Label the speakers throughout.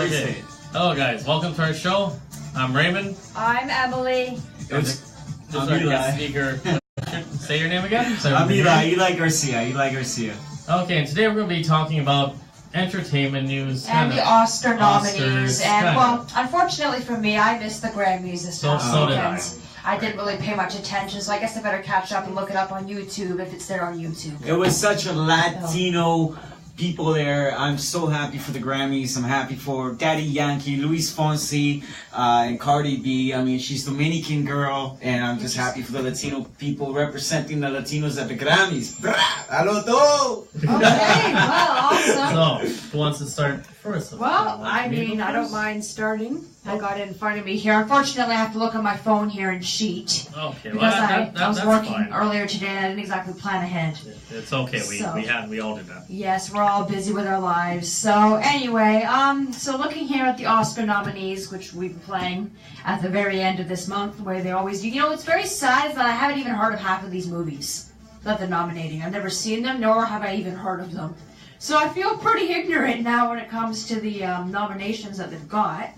Speaker 1: Thursday.
Speaker 2: Hello guys, welcome to our show. I'm Raymond.
Speaker 3: I'm Emily.
Speaker 2: This is our guest speaker. Say your name again.
Speaker 1: I'm Eli Garcia.
Speaker 2: Okay, and today we're going to be talking about entertainment news.
Speaker 3: And the Oscar nominees.
Speaker 2: Oscars,
Speaker 3: And, well, unfortunately for me, I missed the Grammys this past
Speaker 2: so did
Speaker 3: weekend. I didn't really pay much attention, so I guess I better catch up and look it up on YouTube if it's there on YouTube.
Speaker 1: It was such a Latino people there. I'm so happy for the Grammys. I'm happy for Daddy Yankee, Luis Fonsi, and Cardi B. I mean, she's Dominican girl, and I'm just happy for the Latino people representing the Latinos at the Grammys. Hello, todo!
Speaker 3: Okay, well, awesome.
Speaker 2: So, who wants to start first?
Speaker 3: Well, I mean, I don't mind starting. I got it in front of me here. Unfortunately, I have to look on my phone here and cheat.
Speaker 2: Okay,
Speaker 3: Because I was working
Speaker 2: fine.
Speaker 3: earlier today and I didn't exactly plan ahead.
Speaker 2: It's okay. We all did that.
Speaker 3: Yes, we're all busy with our lives. So anyway, so looking here at the Oscar nominees, which we've been playing at the very end of this month, where they always do. You know, what's very sad is that I haven't even heard of half of these movies that they're nominating. I've never seen them, nor have I even heard of them. So I feel pretty ignorant now when it comes to the nominations that they've got.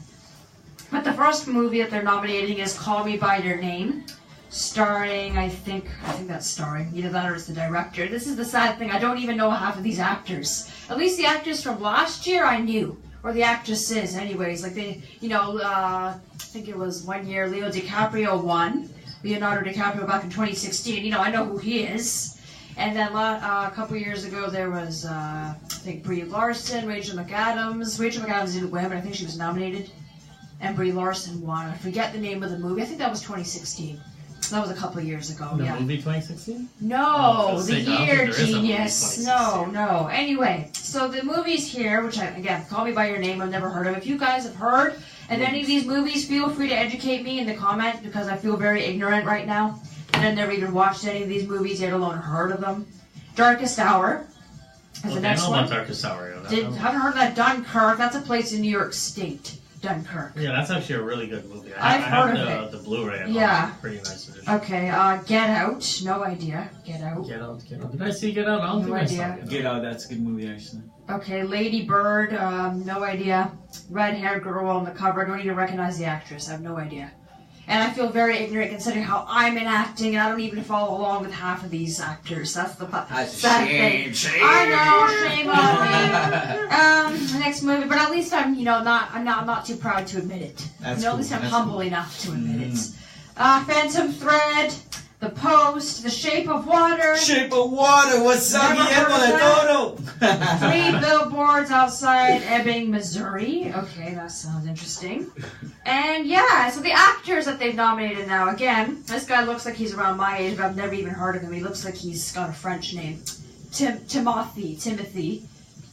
Speaker 3: But the first movie that they're nominating is Call Me By Your Name, starring, I think that's starring, either that or it's the director. This is the sad thing, I don't even know half of these actors. At least the actors from last year I knew, or the actresses anyways. Like they, I think it was one year Leonardo DiCaprio won back in 2016. I know who he is. And then a couple years ago there was, I think Brie Larson, Rachel McAdams. Rachel McAdams didn't win, but I think she was nominated. And Brie Larson won. I forget the name of the movie. I think that was 2016. That was a couple of years ago.
Speaker 2: The movie 2016?
Speaker 3: No, the year, genius. No. Anyway, so the movies here, which again, Call Me By Your Name, I've never heard of. If you guys have heard of any of these movies, feel free to educate me in the comments because I feel very ignorant right now. And I've never even watched any of these movies, yet alone heard of them. Darkest Hour is the next one.
Speaker 2: I know about Darkest Hour.
Speaker 3: Haven't heard of that. Dunkirk. That's a place in New York State. Dunkirk.
Speaker 2: Yeah, that's actually a really good movie.
Speaker 3: I've heard of it.
Speaker 2: The Blu-ray.
Speaker 3: Yeah.
Speaker 2: Pretty nice edition.
Speaker 3: Okay, Get Out. No idea. Get Out.
Speaker 2: Get Out. Did I see Get Out? I don't think I saw
Speaker 1: Get Out, that's a good movie actually.
Speaker 3: Okay, Lady Bird. No idea. Red-haired girl on the cover. I don't even recognize the actress. I have no idea. And I feel very ignorant considering how I'm in acting, and I don't even follow along with half of these actors. That's the sad thing.
Speaker 1: Shame.
Speaker 3: I know, shame on me. Next movie, but at least I'm not too proud to admit it.
Speaker 1: That's
Speaker 3: At least I'm
Speaker 1: That's
Speaker 3: humble enough to admit it. Phantom Thread, The Post, The Shape of Water.
Speaker 1: Shape of Water, what's up, Guillermo del Toro?
Speaker 3: 3 billboards outside Ebbing, Missouri. Okay, that sounds interesting. And yeah, so the actors that they've nominated now, again, this guy looks like he's around my age, but I've never even heard of him. He looks like he's got a French name. Timothy.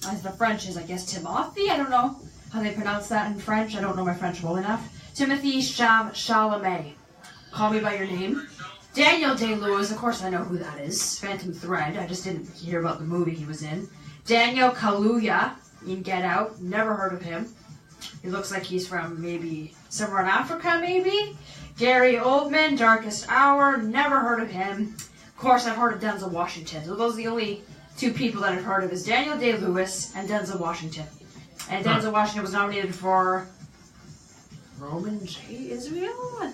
Speaker 3: As the French is, I guess, Timothy? I don't know how they pronounce that in French. I don't know my French well enough. Timothy Chalamet. Call Me By Your Name. Daniel Day-Lewis, of course I know who that is. Phantom Thread, I just didn't hear about the movie he was in. Daniel Kaluuya in Get Out, never heard of him. He looks like he's from maybe somewhere in Africa, maybe. Gary Oldman, Darkest Hour, never heard of him. Of course, I've heard of Denzel Washington. So those are the only two people that I've heard of is Daniel Day-Lewis and Denzel Washington. And Denzel Washington was nominated for Roman J. Israel?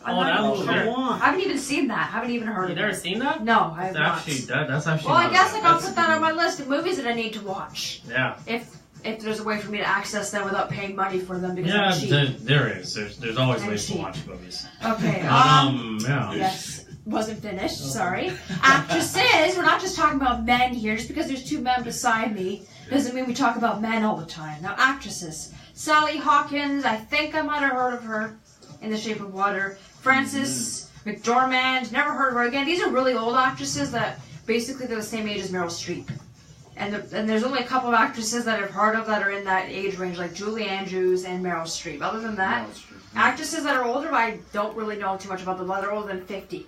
Speaker 3: I haven't even seen that. I haven't even heard of it.
Speaker 2: You never seen that?
Speaker 3: No, I have not.
Speaker 2: That's actually.
Speaker 3: Well, I guess I'll put that on my list of movies that I need to watch.
Speaker 2: Yeah.
Speaker 3: If there's a way for me to access them without paying money for them because I'm cheap.
Speaker 2: there is. There's always ways to watch movies.
Speaker 3: Okay.
Speaker 2: Yeah.
Speaker 3: Yes. Wasn't finished. Sorry. Actresses. We're not just talking about men here. Just because there's 2 men beside me doesn't mean we talk about men all the time. Now, actresses. Sally Hawkins. I think I might have heard of her. In The Shape of Water. Frances McDormand, never heard of her. Again, these are really old actresses that basically they're the same age as Meryl Streep. And there's only a couple of actresses that I've heard of that are in that age range, like Julie Andrews and Meryl Streep. Other than that, actresses that are older, I don't really know too much about them. They're older than 50.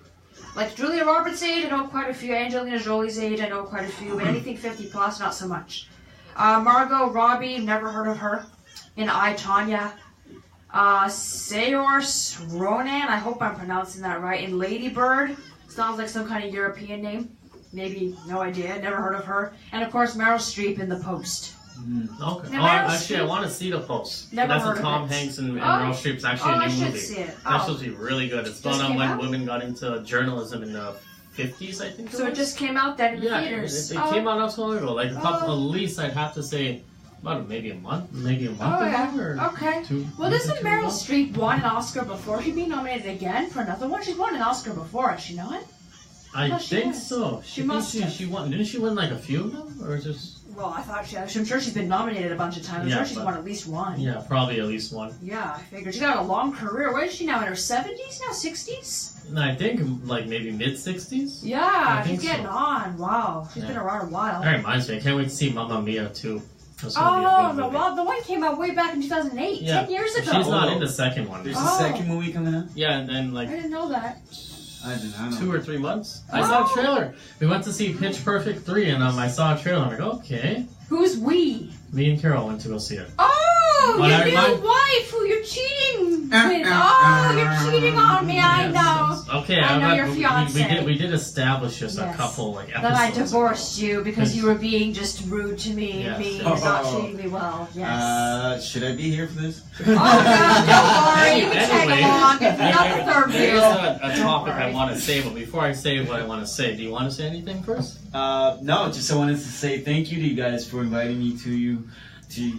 Speaker 3: Like Julia Roberts' age, I know quite a few. Angelina Jolie's age, I know quite a few. But anything 50 plus, not so much. Margot Robbie, never heard of her. In I, Tonya. Saoirse Ronan, I hope I'm pronouncing that right, in Lady Bird. Sounds like some kind of European name. Maybe, no idea, never heard of her. And of course, Meryl Streep in The Post.
Speaker 2: Okay.
Speaker 3: Never heard of
Speaker 2: Actually, I
Speaker 3: Streep?
Speaker 2: want to see the post.
Speaker 3: Never
Speaker 2: That's
Speaker 3: heard
Speaker 2: a
Speaker 3: of
Speaker 2: Tom
Speaker 3: it.
Speaker 2: Hanks and
Speaker 3: Oh.
Speaker 2: Meryl Streep. It's actually
Speaker 3: Oh,
Speaker 2: a
Speaker 3: I
Speaker 2: new
Speaker 3: should
Speaker 2: movie.
Speaker 3: see it.
Speaker 2: That's
Speaker 3: Oh.
Speaker 2: supposed to be really good. It's
Speaker 3: Just
Speaker 2: about
Speaker 3: came
Speaker 2: when
Speaker 3: out?
Speaker 2: women got into journalism in the 50s, I think.
Speaker 3: So it just came out then in the
Speaker 2: yeah,
Speaker 3: theaters.
Speaker 2: it came out not so long ago. Like a couple,
Speaker 3: Oh.
Speaker 2: at least I'd have to say, about maybe a month
Speaker 3: Oh,
Speaker 2: ago.
Speaker 3: yeah.
Speaker 2: Or
Speaker 3: Okay.
Speaker 2: two.
Speaker 3: Well,
Speaker 2: months or
Speaker 3: doesn't
Speaker 2: two
Speaker 3: Meryl
Speaker 2: ago.
Speaker 3: Streep won an Oscar before? She'd be nominated again for another one? She's won an Oscar before, has she not?
Speaker 2: I
Speaker 3: thought she
Speaker 2: think
Speaker 3: has.
Speaker 2: so.
Speaker 3: She must have.
Speaker 2: She won. Didn't she win like a few of them, or just?
Speaker 3: Well, I thought I'm sure she's been nominated a bunch of times. I'm
Speaker 2: Yeah,
Speaker 3: sure she's
Speaker 2: but-
Speaker 3: won at least one.
Speaker 2: Yeah, probably at least one.
Speaker 3: Yeah, I figured. She's got a long career. What is she now, in her 70s now? 60s?
Speaker 2: And I think like maybe mid 60s.
Speaker 3: Yeah,
Speaker 2: I
Speaker 3: she's
Speaker 2: think
Speaker 3: getting
Speaker 2: so.
Speaker 3: on. Wow. She's been
Speaker 2: Yeah.
Speaker 3: around a while.
Speaker 2: That reminds me. I can't wait to see Mamma Mia too. That's gonna be a good movie.
Speaker 3: Well, the one came out way back in 2008,
Speaker 2: Yeah.
Speaker 3: 10 years ago.
Speaker 2: She's not in the second one.
Speaker 1: There's
Speaker 3: Oh.
Speaker 1: a second movie coming out.
Speaker 2: Yeah, and then
Speaker 3: I
Speaker 2: like
Speaker 3: didn't know that.
Speaker 1: I don't know.
Speaker 2: 2 or 3 months. I saw a
Speaker 3: Oh.
Speaker 2: trailer. We went to see Pitch Perfect 3, and I saw a trailer. I'm like, okay.
Speaker 3: Who's we?
Speaker 2: Me and Carol went to go see it.
Speaker 3: Oh,
Speaker 2: But
Speaker 3: your
Speaker 2: I
Speaker 3: new
Speaker 2: remind-
Speaker 3: wife who you're cheating with. Oh, you're cheating on me. I
Speaker 2: Yes,
Speaker 3: know.
Speaker 2: yes. Okay,
Speaker 3: I know your
Speaker 2: we
Speaker 3: fiancé.
Speaker 2: did establish just a
Speaker 3: Yes.
Speaker 2: couple like episodes.
Speaker 3: Then I
Speaker 2: ago.
Speaker 3: divorced you because you were being just rude to me,
Speaker 2: Yes.
Speaker 3: mean, and not
Speaker 1: Oh.
Speaker 3: treating me well. Yes.
Speaker 1: Should I be here for this?
Speaker 3: Oh, no, don't worry. You can tag
Speaker 2: Anyway,
Speaker 3: along. It's not the third
Speaker 2: there is
Speaker 3: wheel.
Speaker 2: a topic I want to say, but before I say what I want to say, do you want to say anything first?
Speaker 1: No, just I wanted to say thank you to you guys for inviting me to you.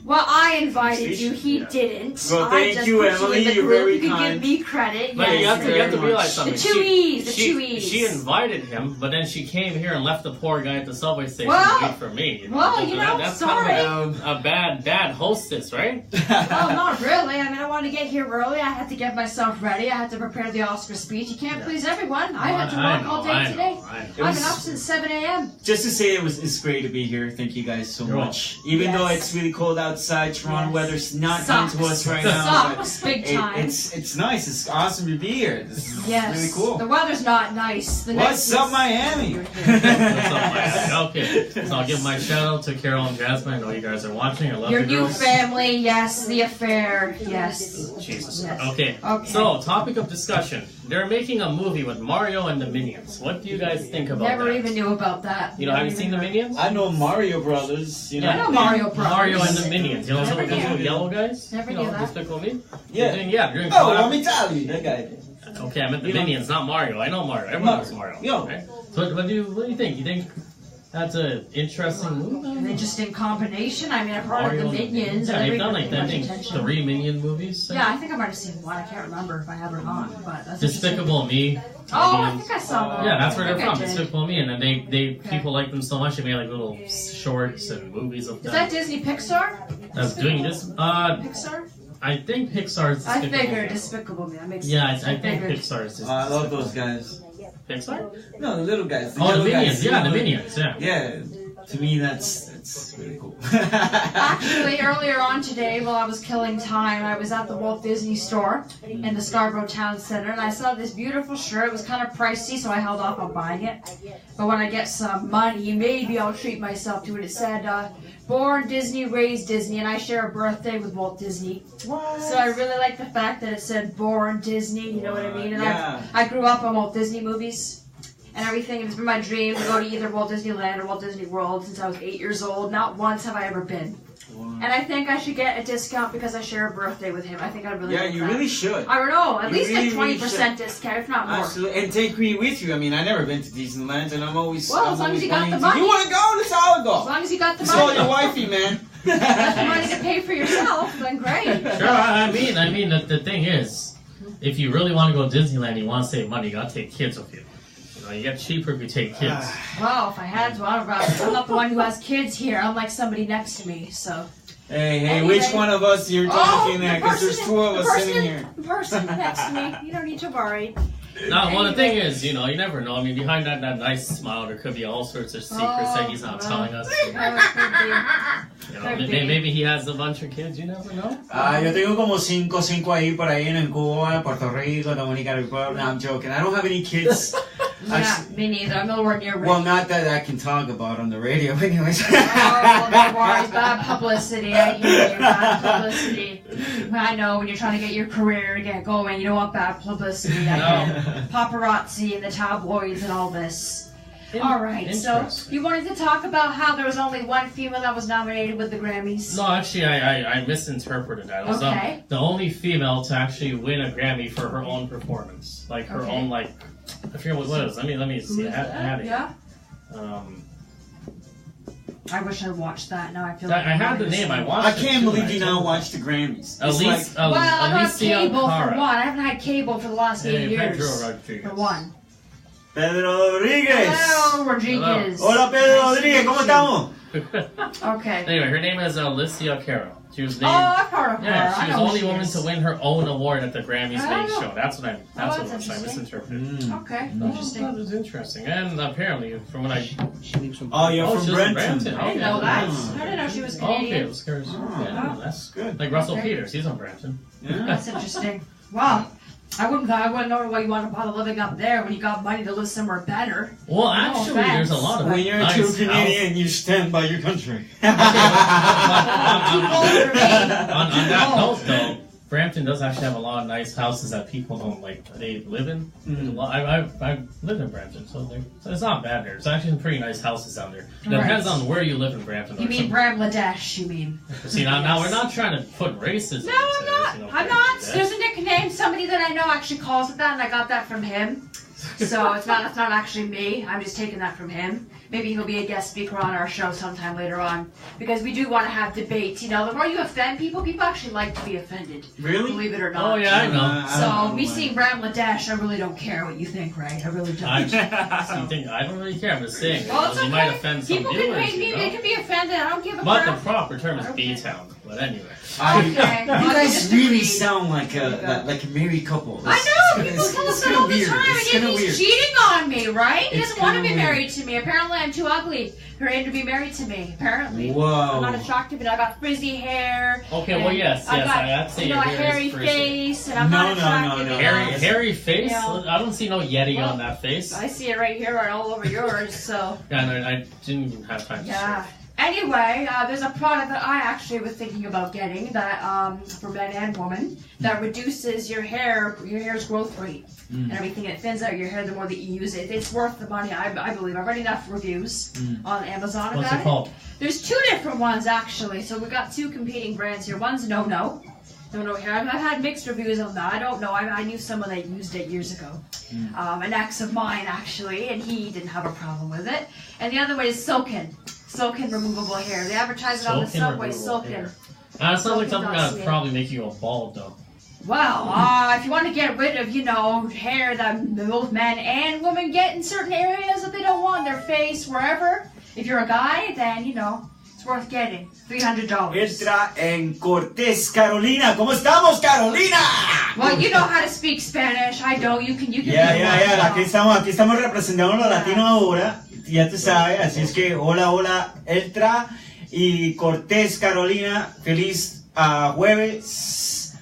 Speaker 3: Well, I invited you. He
Speaker 2: Yeah.
Speaker 3: didn't.
Speaker 1: Well,
Speaker 3: I
Speaker 1: thank
Speaker 3: just
Speaker 1: you,
Speaker 3: put
Speaker 1: Emily.
Speaker 3: You in the
Speaker 1: You're
Speaker 3: group.
Speaker 1: very
Speaker 3: You can
Speaker 1: kind.
Speaker 3: give me credit.
Speaker 2: But
Speaker 3: Yes.
Speaker 2: you have to
Speaker 1: very
Speaker 2: realize
Speaker 1: much.
Speaker 2: something.
Speaker 3: The two E's, the two E's.
Speaker 2: She invited him, but then she came here and left the poor guy at the subway station
Speaker 3: Well-
Speaker 2: to wait for me. You know?
Speaker 3: well,
Speaker 2: So
Speaker 3: you know,
Speaker 2: that's
Speaker 3: sorry.
Speaker 2: kind of a bad hostess, right?
Speaker 3: Well, not really. I mean, I wanted to get here early. I had to get myself ready. I had to prepare the Oscar speech. You can't please everyone. I had to work all day today.
Speaker 1: It
Speaker 3: I've
Speaker 1: was-
Speaker 3: been up since 7 a.m.
Speaker 1: Just to say it's great to be here. Thank you guys so
Speaker 2: You're
Speaker 1: much. Even
Speaker 3: Yes.
Speaker 1: though it's really cold outside, Toronto
Speaker 3: Yes.
Speaker 1: weather's not kind to us right now.
Speaker 3: Sucks, big
Speaker 1: but
Speaker 3: time.
Speaker 1: it's nice. It's awesome to be here. This is
Speaker 3: Yes.
Speaker 1: really cool.
Speaker 3: The weather's not nice. The
Speaker 1: What's
Speaker 3: next
Speaker 1: up,
Speaker 3: is-
Speaker 1: Miami?
Speaker 2: What's up, Miami? Okay, so I'll give my shout out to Carol and Jasmine. I know you guys are watching. I love
Speaker 3: Your
Speaker 2: you
Speaker 3: new
Speaker 2: girls.
Speaker 3: family, yes. The affair, yes.
Speaker 2: Jesus.
Speaker 3: Yes.
Speaker 2: Okay.
Speaker 3: Okay.
Speaker 2: So, topic of discussion. They're making a movie with Mario and the Minions. What do you guys think about
Speaker 3: Never
Speaker 2: that?
Speaker 3: even knew about that.
Speaker 2: You know, have you seen the Minions?
Speaker 1: I know Mario Brothers. You know.
Speaker 3: I know Mario Brothers.
Speaker 2: Mario and the Minions. You know, some of
Speaker 3: Never
Speaker 2: those
Speaker 3: knew.
Speaker 2: little yellow guys?
Speaker 3: Never
Speaker 2: you know,
Speaker 3: knew that.
Speaker 2: Despicable Me?
Speaker 1: Yeah.
Speaker 2: They're doing
Speaker 1: Oh,
Speaker 2: collab-
Speaker 1: let me tell you, that guy.
Speaker 2: Okay, I meant the
Speaker 1: You know-
Speaker 2: Minions, not Mario. I know Mario. Everyone knows Mario.
Speaker 1: Yo.
Speaker 2: Right? So what do you think? You think that's an interesting movie?
Speaker 3: An interesting combination. I mean, I've heard
Speaker 2: Mario
Speaker 3: of the
Speaker 2: and
Speaker 3: Minions.
Speaker 2: Yeah,
Speaker 3: and
Speaker 2: they've done
Speaker 3: everything
Speaker 2: like I
Speaker 3: much
Speaker 2: think
Speaker 3: attention.
Speaker 2: 3 Minion movies.
Speaker 3: Yeah, I think I might have seen one. I can't remember if I have or not. But that's interesting.
Speaker 2: Despicable Me.
Speaker 3: Oh, I
Speaker 2: Minions.
Speaker 3: think I saw that.
Speaker 2: Yeah, that's where
Speaker 3: I
Speaker 2: they're
Speaker 3: think I
Speaker 2: from.
Speaker 3: did.
Speaker 2: Despicable Me, and then they
Speaker 3: Okay.
Speaker 2: people like them so much they made like little shorts and movies of
Speaker 3: Is
Speaker 2: them.
Speaker 3: that Disney Pixar?
Speaker 2: That's doing this.
Speaker 3: Pixar?
Speaker 2: I think Pixar's.
Speaker 3: I
Speaker 2: Despicable
Speaker 3: figured
Speaker 2: Me.
Speaker 3: Despicable Me. That makes
Speaker 2: Yeah,
Speaker 3: sense.
Speaker 2: I think
Speaker 3: figured.
Speaker 2: Pixar's.
Speaker 1: I love those guys.
Speaker 2: Pixar.
Speaker 1: No, the little guys.
Speaker 2: Oh, the
Speaker 1: yellow
Speaker 2: Minions.
Speaker 1: guys.
Speaker 2: Yeah, the Minions. Yeah.
Speaker 1: Yeah, to me that's really cool.
Speaker 3: Actually, earlier on today, while I was killing time, I was at the Walt Disney store in the Scarborough Town Center, and I saw this beautiful shirt. It was kind of pricey, so I held off on buying it. But when I get some money, maybe I'll treat myself to it. It said, born Disney, raised Disney, and I share a birthday with Walt Disney.
Speaker 1: What?
Speaker 3: So I really like the fact that it said born Disney, you know what I mean? And
Speaker 1: Yeah.
Speaker 3: I grew up on Walt Disney movies and everything. It's been my dream to go to either Walt Disneyland or Walt Disney World since I was 8 years old. Not once have I ever been. And I think I should get a discount because I share a birthday with him. I think I'd really
Speaker 1: Yeah,
Speaker 3: like
Speaker 1: you
Speaker 3: that.
Speaker 1: really should.
Speaker 3: I don't know, at
Speaker 1: You
Speaker 3: least
Speaker 1: really,
Speaker 3: a
Speaker 1: really
Speaker 3: 20% discount, if not more.
Speaker 1: Absolutely, and take me with you. I mean, I've never been to Disneyland, and I'm always.
Speaker 3: Well,
Speaker 1: I'm
Speaker 3: as long as
Speaker 1: always
Speaker 3: you got
Speaker 1: wanting
Speaker 3: the
Speaker 1: to-
Speaker 3: money.
Speaker 1: You want to go? Let's all
Speaker 3: As
Speaker 1: go.
Speaker 3: long as you got the
Speaker 1: It's all
Speaker 3: money,
Speaker 1: your wifey, man.
Speaker 3: got the money to pay for yourself, then great.
Speaker 2: Sure. I mean, the thing is, if you really want to go to Disneyland, you want to save money, you gotta take kids with you. You know, you get cheaper if you take kids.
Speaker 3: Well, if I had to, I'm not the one who has kids here. I'm like somebody next to me, so.
Speaker 1: Hey,
Speaker 3: Anyway.
Speaker 1: which one of us you're talking at? Because there's two of us sitting here.
Speaker 3: The person next to me. You don't need to worry.
Speaker 2: Now, well, the
Speaker 3: Anyway.
Speaker 2: thing is, you know, you never know. I mean, behind that nice smile, there could be all sorts of secrets that he's not telling us. You know,
Speaker 3: Could be.
Speaker 2: maybe he has a bunch of kids. You never know.
Speaker 1: Yo tengo como cinco ahí por ahí en Cuba, Puerto Rico, Dominica Republic. No, I'm joking. I don't have any kids.
Speaker 3: Yeah, me neither. I'm nowhere near ready.
Speaker 1: Well, not that I can talk about on the radio, anyways.
Speaker 3: Oh, no worries. Bad publicity. I hear you. Bad publicity. I know when you're trying to get your career to get going, you don't want bad publicity. I get paparazzi and the tabloids and all this. All right, so
Speaker 2: Interesting.
Speaker 3: you wanted to talk about how there was only one female that was nominated with the Grammys.
Speaker 2: No, actually, I misinterpreted that. It was
Speaker 3: Okay.
Speaker 2: the only female to actually win a Grammy for her own performance, like her
Speaker 3: Okay.
Speaker 2: own I forget what it was. Let me see.
Speaker 3: Who
Speaker 2: I
Speaker 3: is
Speaker 2: had it.
Speaker 3: that? Yeah. I wish I watched that. Now I feel like
Speaker 2: I had the name. I watched.
Speaker 1: I
Speaker 2: it
Speaker 1: can't
Speaker 2: too,
Speaker 1: believe
Speaker 2: and
Speaker 1: you
Speaker 2: I
Speaker 1: now
Speaker 2: told
Speaker 1: watch the Grammys.
Speaker 2: At
Speaker 1: It's
Speaker 2: least,
Speaker 3: Well, I don't have
Speaker 2: Alicia
Speaker 3: cable for
Speaker 2: Cara.
Speaker 3: one. I haven't had cable for the last 8 years.
Speaker 2: Pedro Rodriguez.
Speaker 3: For one.
Speaker 1: Pedro Rodriguez.
Speaker 3: Hello, Rodriguez.
Speaker 1: Hola Pedro Rodriguez, ¿cómo estamos?
Speaker 3: Okay.
Speaker 2: Anyway, her name is Alicia Cara. She was
Speaker 3: Oh,
Speaker 2: named.
Speaker 3: I've heard of her.
Speaker 2: Yeah,
Speaker 3: I
Speaker 2: she was
Speaker 3: know
Speaker 2: the
Speaker 3: who
Speaker 2: only
Speaker 3: she
Speaker 2: woman
Speaker 3: is.
Speaker 2: to win her own award at the Grammys main
Speaker 3: Oh.
Speaker 2: show. That's what
Speaker 3: that's
Speaker 2: it was. I
Speaker 3: interesting.
Speaker 2: misinterpreted.
Speaker 3: Okay,
Speaker 2: Oh,
Speaker 3: interesting.
Speaker 2: that was interesting. And apparently, from what I
Speaker 1: Oh, you're
Speaker 2: Oh,
Speaker 1: from
Speaker 2: she's in
Speaker 1: Brenton.
Speaker 2: Brampton.
Speaker 3: I didn't know that.
Speaker 1: Oh.
Speaker 3: I didn't know she was
Speaker 2: Oh, okay,
Speaker 3: Canadian.
Speaker 2: it was curious.
Speaker 1: Oh.
Speaker 2: Yeah, that's
Speaker 1: Good.
Speaker 2: like Russell
Speaker 3: Okay.
Speaker 2: Peters. He's on Brampton.
Speaker 1: Yeah.
Speaker 3: That's interesting. Wow. I wouldn't know why you want to bother living up there when you got money to live somewhere better.
Speaker 2: Well,
Speaker 3: No
Speaker 2: actually,
Speaker 3: offense,
Speaker 2: there's a lot of
Speaker 1: When you're a
Speaker 2: nice
Speaker 1: true
Speaker 2: houses.
Speaker 1: Canadian, you stand by your country.
Speaker 3: Too old for me.
Speaker 2: On that
Speaker 3: Oh.
Speaker 2: note, though, Brampton does actually have a lot of nice houses that people don't they live in. There's a lot, I live in Brampton, so it's not bad there. There's actually some pretty nice houses down there. It depends on where you live in Brampton.
Speaker 3: You mean Bangladesh, you mean?
Speaker 2: See, now we're not trying to put racism.
Speaker 3: No, I'm
Speaker 2: into
Speaker 3: not.
Speaker 2: this, you know,
Speaker 3: I'm not.
Speaker 2: Bangladesh.
Speaker 3: There's a nickname. Somebody that I know actually calls it that, and I got that from him. So it's not actually me. I'm just taking that from him. Maybe he'll be a guest speaker on our show sometime later on, because we do want to have debates. You know, the more you offend people, people actually like to be offended.
Speaker 1: Really?
Speaker 3: Believe it or not.
Speaker 2: Oh yeah, I know.
Speaker 3: So me seeing Bangladesh, I really don't care what you think, right? I really don't.
Speaker 2: I don't really care. I'm just saying.
Speaker 3: Well, it's
Speaker 2: You
Speaker 3: okay.
Speaker 2: might offend some
Speaker 3: People
Speaker 2: viewers.
Speaker 3: can hate me.
Speaker 2: You know?
Speaker 3: They can be offended. I don't give a
Speaker 2: But the
Speaker 3: crap.
Speaker 2: proper term is
Speaker 3: Okay.
Speaker 2: B-town. But anyway.
Speaker 3: Okay.
Speaker 1: You
Speaker 3: Well,
Speaker 1: guys
Speaker 3: just
Speaker 1: really
Speaker 3: agreed.
Speaker 1: sound like a married couple.
Speaker 3: I know, people
Speaker 1: It's
Speaker 3: tell us that
Speaker 1: kinda
Speaker 3: all the
Speaker 1: weird.
Speaker 3: time,
Speaker 1: It's
Speaker 3: and
Speaker 1: kinda
Speaker 3: yet he's
Speaker 1: weird.
Speaker 3: cheating on me, right? He
Speaker 1: It's
Speaker 3: doesn't want to
Speaker 1: kinda
Speaker 3: be
Speaker 1: weird.
Speaker 3: married to me. Apparently I'm too ugly for him to be married to me, apparently.
Speaker 1: Whoa.
Speaker 3: I'm not attractive, and I got frizzy hair.
Speaker 2: Okay, well,
Speaker 3: and
Speaker 2: yes,
Speaker 3: I
Speaker 2: yes,
Speaker 3: got,
Speaker 2: I'd say
Speaker 3: you know,
Speaker 2: your
Speaker 3: a
Speaker 2: hair is
Speaker 3: hairy
Speaker 2: frizzy.
Speaker 3: face, and I'm
Speaker 1: No,
Speaker 3: not
Speaker 1: no,
Speaker 3: attractive
Speaker 1: no, no.
Speaker 3: enough.
Speaker 2: Hairy face?
Speaker 3: Yeah.
Speaker 2: I don't see no Yeti
Speaker 3: Well,
Speaker 2: on that face.
Speaker 3: I see it right here and all over yours, so.
Speaker 2: Yeah, no, I didn't even have time to
Speaker 3: Yeah.
Speaker 2: search.
Speaker 3: Anyway, there's a product that I actually was thinking about getting that for men and women that reduces your hair's growth rate and everything. It thins out your hair the more that you use it. It's worth the money, I believe. I've read enough reviews on Amazon
Speaker 2: What's
Speaker 3: about
Speaker 2: it called?
Speaker 3: There's two different ones actually. So we've got two competing brands here. One's No hair. I've had mixed reviews on that. I don't know. I knew someone that used it years ago. An ex of mine actually, and he didn't have a problem with it. And the other one is Silken removable hair. They advertise it on the subway. Silken.
Speaker 2: That sounds like something that would
Speaker 3: Silken.ca.
Speaker 2: probably make you go bald, though.
Speaker 3: Well, if you want to get rid of, hair that both men and women get in certain areas that they don't want, their face, wherever. If you're a guy, then it's worth getting. $300.
Speaker 1: Entra en Cortés, Carolina. ¿Cómo estamos, Carolina?
Speaker 3: Well, you know how to speak Spanish. I don't. You can.
Speaker 1: Ya. Aquí estamos representando a los latinos ahora. Ya tú sabes. Así es que hola, Entra y Cortés, Carolina. Feliz jueves.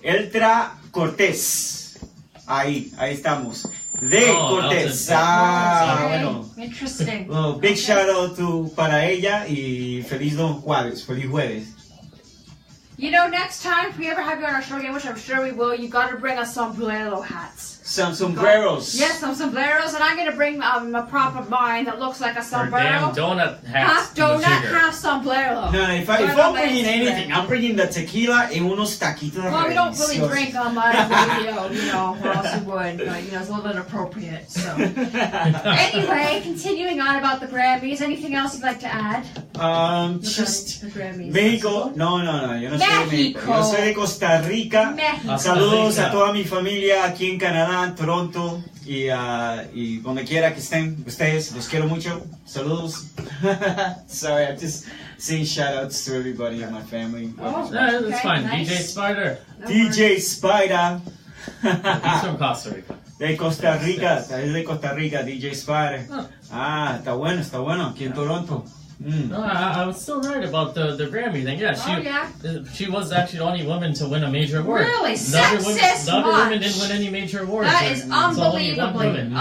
Speaker 1: Entra Cortés. Ahí estamos. De Cortés. Bueno.
Speaker 3: Interesting.
Speaker 1: Well, big shout out para ella y feliz jueves.
Speaker 3: Next time, if we ever have you on our show again, which I'm sure we will, you got to bring us sombrero hats.
Speaker 1: Some sombreros.
Speaker 3: Yes, some sombreros, and I'm going to bring a prop of mine that looks like a
Speaker 2: Or
Speaker 3: sombrero.
Speaker 2: damn donut hats.
Speaker 3: Half donut, half sombrero.
Speaker 1: No, if I'm bringing anything, I'm bringing the tequila and unos taquitos.
Speaker 3: Well, we don't really drink on my radio, or else we would, but, it's a little bit inappropriate, so. Anyway, continuing on about the Grammys, anything else you'd like to add?
Speaker 1: Just
Speaker 3: The Grammys.
Speaker 1: México. No, yo no soy de México. Yo soy de Costa Rica.
Speaker 3: México.
Speaker 1: Saludos a toda mi familia aquí en Canadá, en Toronto y donde quiera que estén ustedes. Los quiero mucho. Saludos. Sorry, I'm just saying shout outs to everybody in my family.
Speaker 3: Oh.
Speaker 2: Yeah, that's
Speaker 3: Okay,
Speaker 2: fine.
Speaker 3: nice.
Speaker 2: DJ Spider.
Speaker 3: No
Speaker 1: DJ Spider.
Speaker 2: He's from Costa Rica.
Speaker 1: De Costa Rica, es de Costa Rica, DJ Spider.
Speaker 2: Oh.
Speaker 1: Está bueno, aquí en Toronto.
Speaker 2: No, I was still right about the Grammy thing. Yeah, she was actually the only woman to win a major award.
Speaker 3: Really?
Speaker 2: The other women didn't win any major awards.
Speaker 3: That is unbelievably.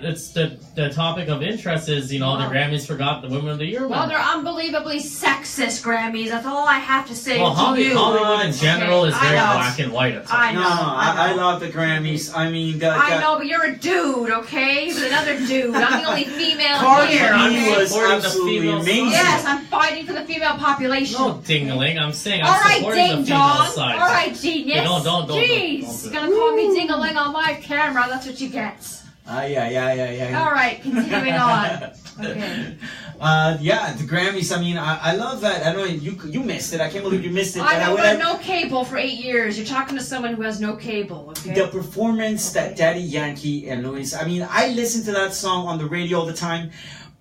Speaker 2: It's the topic of interest is, the Grammys forgot the Women of the Year.
Speaker 3: Well, they're unbelievably sexist Grammys. That's all I have to say to you.
Speaker 2: Hollywood in general is very black and white.
Speaker 1: I love the Grammys. I mean,
Speaker 3: I know, but you're a dude, okay? With another dude. I'm the only female here.
Speaker 1: Cardi B was absolutely amazing.
Speaker 3: Yes, I'm fighting for the female population.
Speaker 2: No ding-a-ling. I'm saying
Speaker 3: I'm
Speaker 2: supporting the female side.
Speaker 3: All right, genius.
Speaker 2: Don't.
Speaker 3: Jeez, gonna call me ding-a-ling on my camera. That's what you get.
Speaker 1: Yeah.
Speaker 3: All right, continuing on. Okay.
Speaker 1: The Grammys. I mean, I love that. I know you missed it. I can't believe you missed it.
Speaker 3: I know, but no cable for 8 years. You're talking to someone who has no cable. Okay.
Speaker 1: The performance that Daddy Yankee and Luis. I mean, I listen to that song on the radio all the time.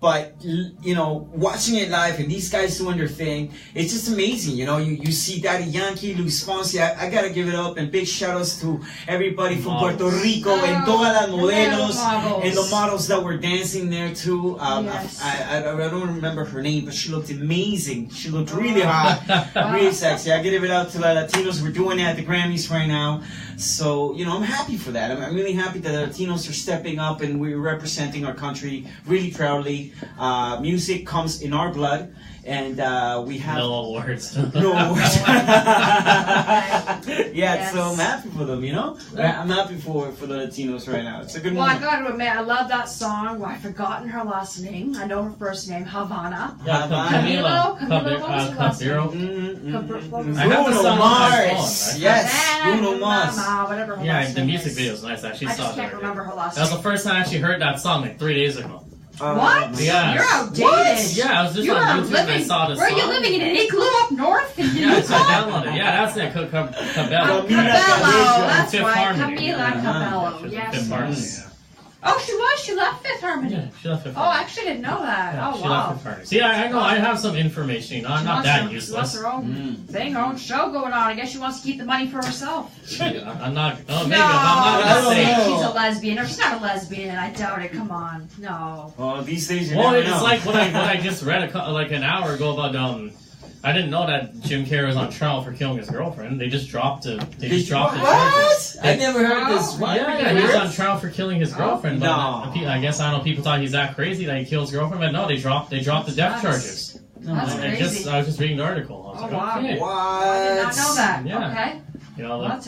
Speaker 1: But, watching it live and these guys doing their thing, it's just amazing. You see Daddy Yankee, Luis Fonsi. I gotta give it up and big shout outs to everybody from Puerto Rico and todas las modelos and the models that were dancing there too.
Speaker 3: Yes.
Speaker 1: I don't remember her name, but she looked amazing. She looked really hot, really sexy. I give it out to the Latinos. We're doing it at the Grammys right now. So, I'm happy for that. I'm really happy that the Latinos are stepping up and we're representing our country really proudly. Music comes in our blood, and we have
Speaker 2: no awards.
Speaker 1: No awards.
Speaker 3: Yes.
Speaker 1: So I'm happy for them. I'm happy for the Latinos right now. It's a good moment.
Speaker 3: I gotta admit, I love that song. Well, I've forgotten her last name. I know her first name, Havana.
Speaker 2: Yeah,
Speaker 3: Camilo. What was her last name?
Speaker 1: Bruno Mars. Yes, Bruno Mars.
Speaker 3: Whatever.
Speaker 2: Yeah, the music video is nice. I
Speaker 3: just can't remember her last name.
Speaker 2: That was the first time I actually heard that song 3 days ago.
Speaker 3: What?
Speaker 2: Yeah.
Speaker 3: You're outdated.
Speaker 2: What? Yeah, I was just on YouTube and I saw this
Speaker 3: song. Where are you living? In an igloo up north?
Speaker 2: Yeah, so I downloaded it. Yeah, that's it. Cabello.
Speaker 3: That's
Speaker 2: Fifth
Speaker 3: right.
Speaker 2: Harmony.
Speaker 3: Camila Cabello. Yes.
Speaker 2: Fifth Harmony.
Speaker 3: Oh, she was. She left Fifth Harmony.
Speaker 2: Yeah, she left Fifth
Speaker 3: Oh,
Speaker 2: Harmony.
Speaker 3: I actually didn't know that.
Speaker 2: Yeah,
Speaker 3: oh,
Speaker 2: she
Speaker 3: wow.
Speaker 2: left Fifth Harmony. See, I know. I have some information. I'm not that useless.
Speaker 3: She wants her own thing, her own show going on. I guess she wants to keep the money for herself.
Speaker 2: I'm not. Oh, maybe.
Speaker 3: No,
Speaker 2: I'm not
Speaker 3: don't
Speaker 2: saying
Speaker 3: say she's a lesbian. Or she's not a lesbian. I doubt it. Come on. No.
Speaker 1: Well, these days you
Speaker 2: never
Speaker 1: know.
Speaker 2: It's like what I just read like an hour ago about I didn't know that Jim Carrey was on trial for killing his girlfriend. They just dropped it. The charges.
Speaker 1: I never heard this.
Speaker 2: Yeah, he was on trial for killing his girlfriend. But
Speaker 1: no.
Speaker 2: I guess People thought he's that crazy that he kills his girlfriend. But no, they dropped the death charges.
Speaker 3: That's crazy.
Speaker 2: I was just reading the article. I was
Speaker 3: wow.
Speaker 2: Okay.
Speaker 1: What?
Speaker 3: I did not know that.
Speaker 2: Yeah.
Speaker 3: Okay.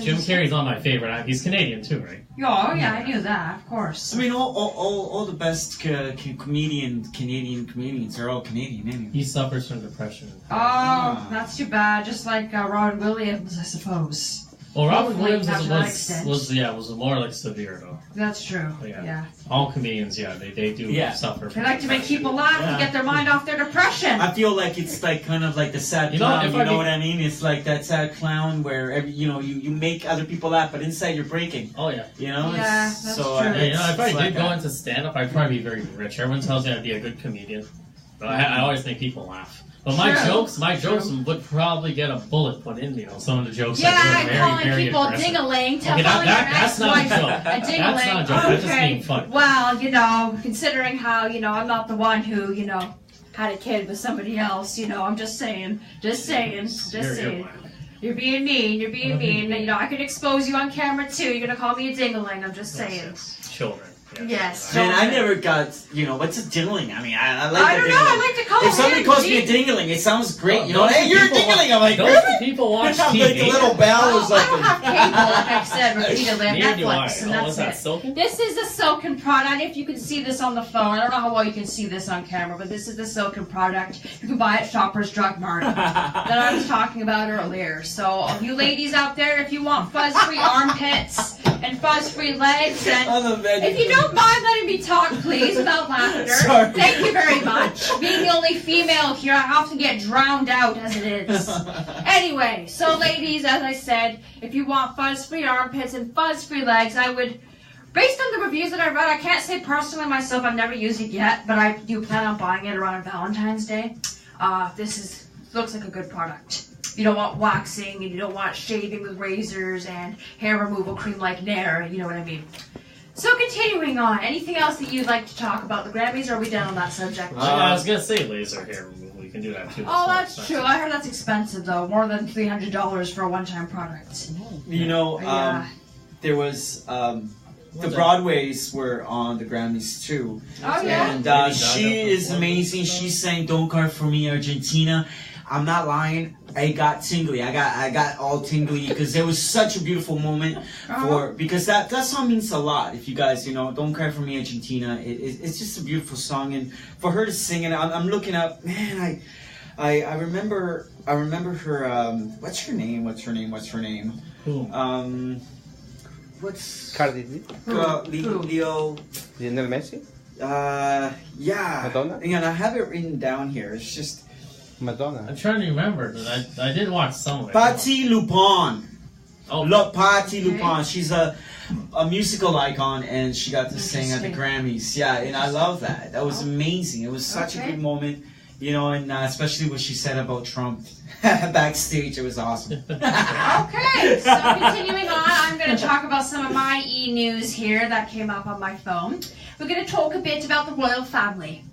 Speaker 2: Jim Carrey's not my favorite. He's Canadian too, right?
Speaker 3: Oh yeah, I knew that. Of course.
Speaker 1: I mean, all the best Canadian comedians are all Canadian anyway.
Speaker 2: He suffers from depression.
Speaker 3: Oh, that's too bad. Just like Robin Williams, I suppose.
Speaker 2: Well, Robin Williams was more like severe though.
Speaker 3: That's true. Yeah.
Speaker 2: All comedians, they do suffer.
Speaker 3: They like to make people laugh to get their mind off their depression.
Speaker 1: I feel like it's like kind of like the sad clown. You know what I mean? It's like that sad clown where you make other people laugh, but inside you're breaking.
Speaker 2: Oh yeah.
Speaker 3: Yeah, that's true.
Speaker 2: If I did go into stand up, I'd probably be very rich. Everyone tells me I'd be a good comedian, but I always make people laugh. But my jokes would probably get a bullet put in me. Some of the jokes.
Speaker 3: Calling people ding-a-ling.
Speaker 2: That's not a joke. That's not a joke. That's just being funny.
Speaker 3: Well, considering how I'm not the one who had a kid with somebody else. I'm just saying. You're being mean. I could expose you on camera too. You're gonna call me a ding-a-ling. I'm just saying.
Speaker 2: Yes. Children.
Speaker 3: Yes.
Speaker 1: Man, I never got, what's a dingling? I mean, I like
Speaker 3: I don't know, I like to call
Speaker 1: If somebody calls me a dingling, it sounds great. Hey, you're a dingling. I'm like,
Speaker 2: really? People watch TV.
Speaker 1: Like a little bell or something.
Speaker 3: I don't have cable, like I said, repeatedly on Netflix, and
Speaker 2: that's
Speaker 3: it.
Speaker 2: Silken?
Speaker 3: This is the Silken product. If you can see this on the phone, I don't know how well you can see this on camera, but this is the Silken product. You can buy it at Shoppers Drug Mart that I was talking about earlier. So, you ladies out there, if you want fuzz-free armpits and fuzz-free legs, and if you don't mind letting me talk, please, without laughter.
Speaker 1: Sorry.
Speaker 3: Thank you very much. Being the only female here, I often get drowned out as it is. Anyway, so ladies, as I said, if you want fuzz-free armpits and fuzz-free legs, I would, based on the reviews that I read, I can't say personally myself, I've never used it yet, but I do plan on buying it around Valentine's Day. This looks like a good product. You don't want waxing, and you don't want shaving with razors and hair removal cream like Nair, you know what I mean. So continuing on, anything else that you'd like to talk about the Grammys, or are we done on that subject?
Speaker 2: I was gonna say laser hair removal. You can do that too.
Speaker 3: Oh, that's true. I heard that's expensive though, more than $300 for a one-time product.
Speaker 1: You know, there was the Broadways were on the Grammys too.
Speaker 3: Oh yeah.
Speaker 1: And she is amazing. She sang "Don't Cry for Me, Argentina." I'm not lying. I got tingly. I got all tingly because it was such a beautiful moment because that song means a lot. If you guys, you know, "Don't Cry for Me, Argentina," it's just a beautiful song, and for her to sing it, I'm looking up. Man, I remember her. What's her name?
Speaker 2: Who?
Speaker 1: What's
Speaker 4: Cardi B?
Speaker 1: Leo?
Speaker 4: Lionel Messi?
Speaker 1: Yeah.
Speaker 4: Madonna?
Speaker 1: And I have it written down here. It's just
Speaker 4: Madonna.
Speaker 2: I'm trying to remember. I did watch some of it.
Speaker 1: Patti LuPone.
Speaker 2: Oh,
Speaker 1: Look, Patti LuPone. She's a musical icon, and she got to sing at the Grammys. Yeah, and I love that. That was amazing. It was such a good moment, you know, and especially what she said about Trump backstage. It was awesome.
Speaker 3: Okay, so continuing on, I'm going to talk about some of my e-news here that came up on my phone. We're going to talk a bit about the royal family,